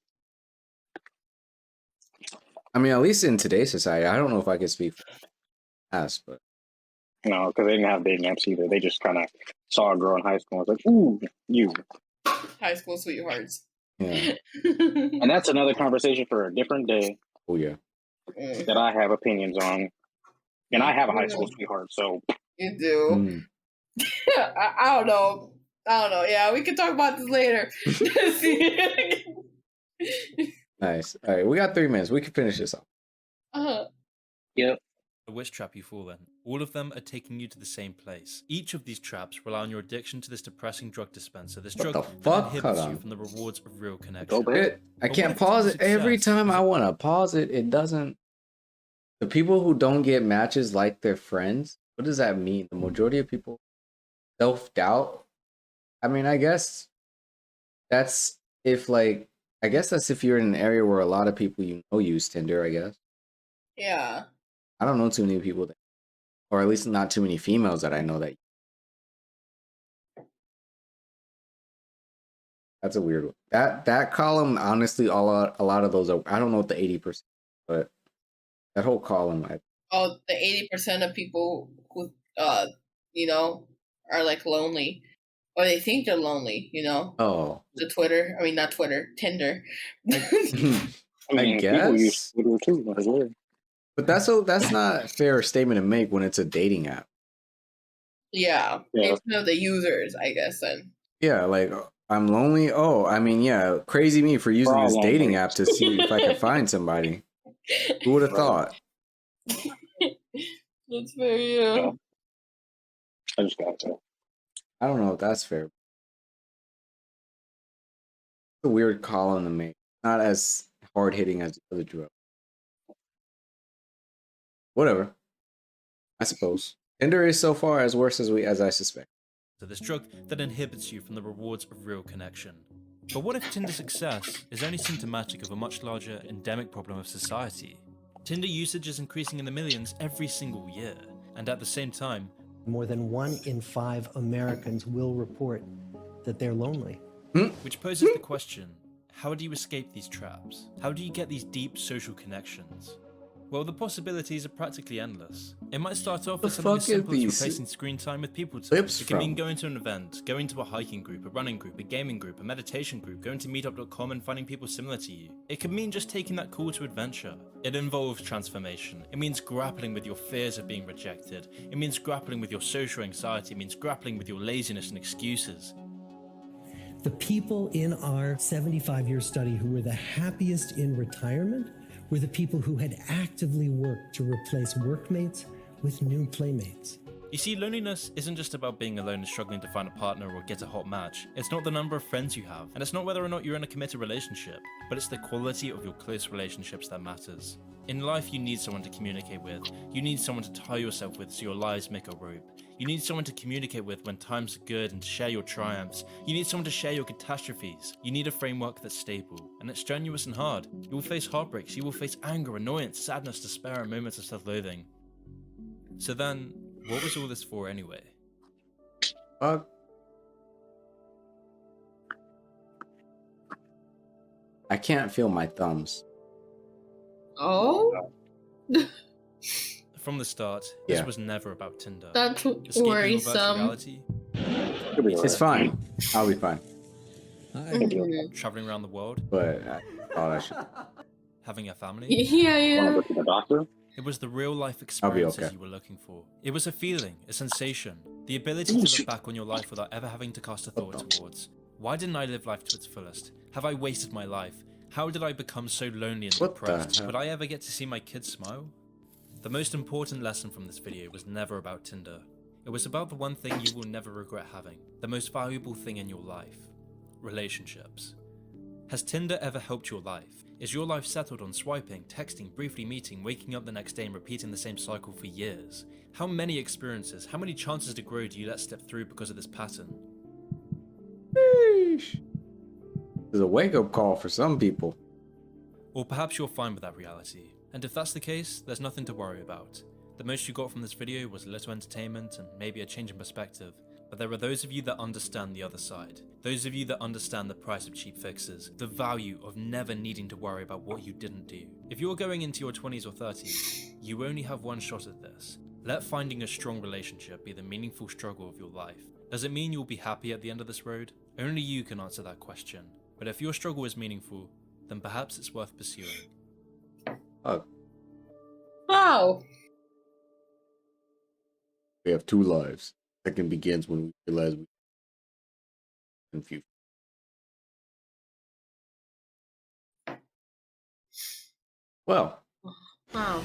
I mean, at least in today's society, I don't know if I can speak for us, but No, because they didn't have dating apps either. They just kind of saw a girl in high school and was like, "Ooh, you." High school sweethearts. yeah. And that's another conversation for a different day Oh yeah. that I have opinions on. And I have a high school sweetheart, so You do. I don't know. Yeah, we can talk about this later. Nice. All right, we got 3 minutes. We can finish this up. Yep. Which trap you fall in. All of them are taking you to the same place. Each of these traps rely on your addiction to this depressing drug dispenser. This What drug the fuck? inhibits Hold you on. from the rewards of real connection. I can't pause it. Every time I want to pause it, it doesn't. The people who don't get matches like their friends, what does that mean? The majority of people self-doubt. I mean, I guess that's if like I guess that's if you're in an area where a lot of people you know use Tinder, I guess. Yeah. I don't know too many people that, or at least not too many females that I know that. That's a weird one. That column, honestly, a lot of those are. I don't know what the 80%, but that whole column, Oh, the 80% of people who, you know, are like lonely, or they think they're lonely. You know. Oh. The Twitter. I mean, not Twitter. Tinder. I guess. Twitter too, as well. But that's not a fair statement to make when it's a dating app. Yeah. Instead of the users, I guess then. Yeah, like I'm lonely. Oh, I mean, yeah, crazy me for using this dating app to see if I can find somebody. Who would have thought? That's very. I just got to. I don't know if that's fair. It's a weird column to make. Not as hard hitting as the other drug. Whatever. I suppose. Tinder is so far as worse as I suspect. So this drug that inhibits you from the rewards of real connection. But what if Tinder's success is only symptomatic of a much larger endemic problem of society? Tinder usage is increasing in the millions every single year, and at the same time, more than 1 in 5 Americans will report that they're lonely. Which poses the question, how do you escape these traps? How do you get these deep social connections? Well, the possibilities are practically endless. It might start off with something as simple as replacing screen time with people time. It can mean going to an event, going to a hiking group, a running group, a gaming group, a meditation group, going to meetup.com and finding people similar to you. It can mean just taking that call to adventure. It involves transformation. It means grappling with your fears of being rejected. It means grappling with your social anxiety. It means grappling with your laziness and excuses. The people in our 75-year study who were the happiest in retirement were the people who had actively worked to replace workmates with new playmates. You see, loneliness isn't just about being alone and struggling to find a partner or get a hot match. It's not the number of friends you have, and it's not whether or not you're in a committed relationship, but it's the quality of your close relationships that matters. In life, you need someone to communicate with. You need someone to tie yourself with so your lives make a rope. You need someone to communicate with when times are good and to share your triumphs. You need someone to share your catastrophes. You need a framework that's stable, and it's strenuous and hard. You will face heartbreaks, you will face anger, annoyance, sadness, despair, and moments of self-loathing. So then, what was all this for anyway? I can't feel my thumbs. Oh? From the start, this was never about Tinder. That's Escaping worrisome. reality. It's fine. I'll be fine. Traveling around the world. But I should. Having a family. Yeah. Want to go to the doctor? It was the real-life experiences you were looking for. It was a feeling, a sensation, the ability to look back on your life without ever having to cast a thought towards. Why didn't I live life to its fullest? Have I wasted my life? How did I become so lonely and depressed? Would I ever get to see my kids smile? The most important lesson from this video was never about Tinder. It was about the one thing you will never regret having, the most valuable thing in your life: relationships. Has Tinder ever helped your life? Is your life settled on swiping, texting, briefly meeting, waking up the next day and repeating the same cycle for years? How many experiences, how many chances to grow do you let step through because of this pattern? Sheesh. There's a wake-up call for some people. Or perhaps you're fine with that reality. And if that's the case, there's nothing to worry about. The most you got from this video was a little entertainment and maybe a change in perspective. But there are those of you that understand the other side. Those of you that understand the price of cheap fixes, the value of never needing to worry about what you didn't do. If you're going into your 20s or 30s, you only have one shot at this. Let finding a strong relationship be the meaningful struggle of your life. Does it mean you'll be happy at the end of this road? Only you can answer that question. But if your struggle is meaningful, then perhaps it's worth pursuing. Wow. We have two lives. Second begins when we realize we're confused. Well. Wow.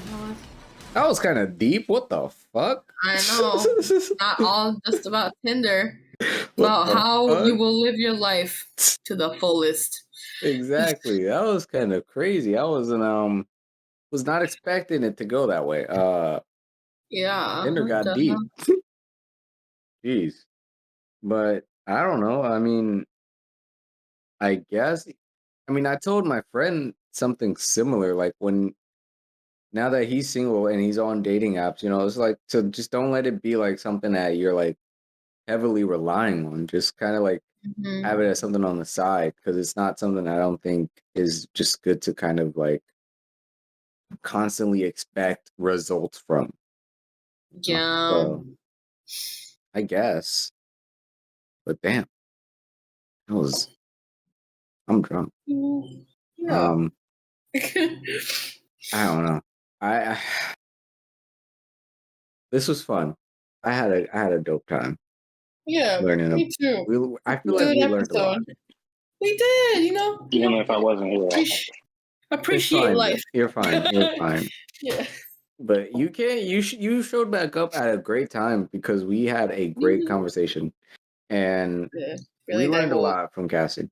That was kind of deep. What the fuck? I know. Not all just about Tinder. About how you will live your life to the fullest. Exactly. That was kind of crazy. I wasn't was not expecting it to go that way. Yeah. Tinder got deep. Jeez. But I don't know. I mean, I guess I mean, I told my friend something similar. Like now that he's single and he's on dating apps, it's like to just don't let it be like something that you're like heavily relying on. Just kind of like have it as something on the side because it's not something I don't think is just good to kind of like constantly expect results from. Yeah. So, I guess. But damn, I'm drunk. Yeah. I don't know. I this was fun. I had a dope time Yeah, learning. me too. I feel like Good we learned a lot. episode. We did, Even if I wasn't here. Appreciate It's fine. life. You're fine. You're fine. Yeah. But you can't. You showed back up at a great time because we had a great conversation, and Yeah, we really learned a divulge. lot from Cassie.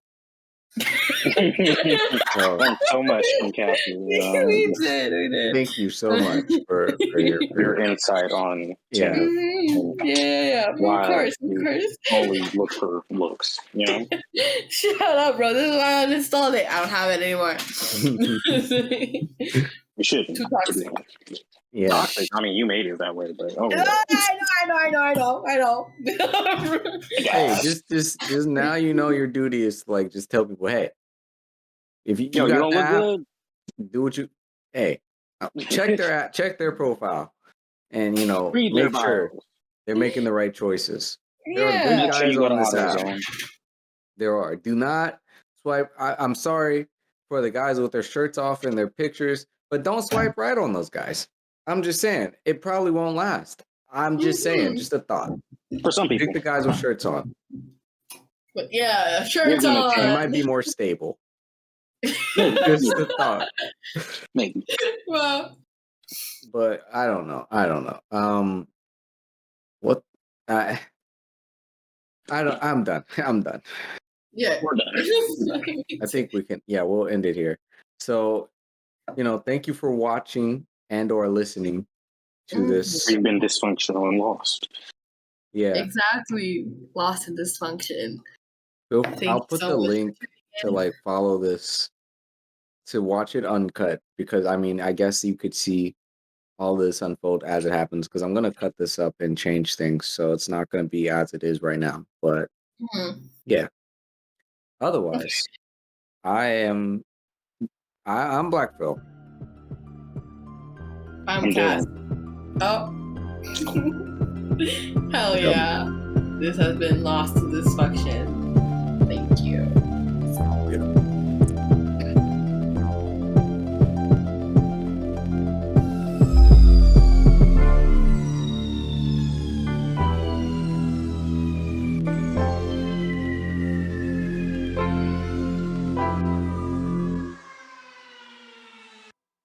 Learned so much from Cassie. We did. Thank you so much for your insight on Yeah. Tinder. Yeah. Of Why course. you only look for looks, Shut up, bro. This is why I uninstalled it. I don't have it anymore. You shouldn't. Too toxic. Yeah. Toxic. I mean, you made it that way, but I know. Hey, just now your duty is to like just tell people, hey, if you got you don't the look app, good. do what you check their profile and Read their make sure bios. they're making the right choices. There are Yeah. good Make sure guys you go to on this app. AutoZone. There are. Do not swipe. I'm sorry for the guys with their shirts off and their pictures, but don't swipe right on those guys. I'm just saying, it probably won't last. I'm just saying, just a thought. For some people. Pick the guys with shirts on. But yeah, shirts on. It might be more stable. Just a thought. Maybe. Well, but I don't know. What? I'm done. yeah, we're done. I think we can. Yeah, we'll end it here. So, thank you for watching and or listening to this. We've been dysfunctional and lost. Yeah, exactly. Lost in dysfunction. I'll put the link to like follow this to watch it uncut because I guess you could see all this unfold as it happens because I'm gonna cut this up and change things so it's not gonna be as it is right now. But yeah. Otherwise, I'm Black Phil. I'm Cass. Oh. Hell yeah. This has been Lost in Dysfunction. Thank you.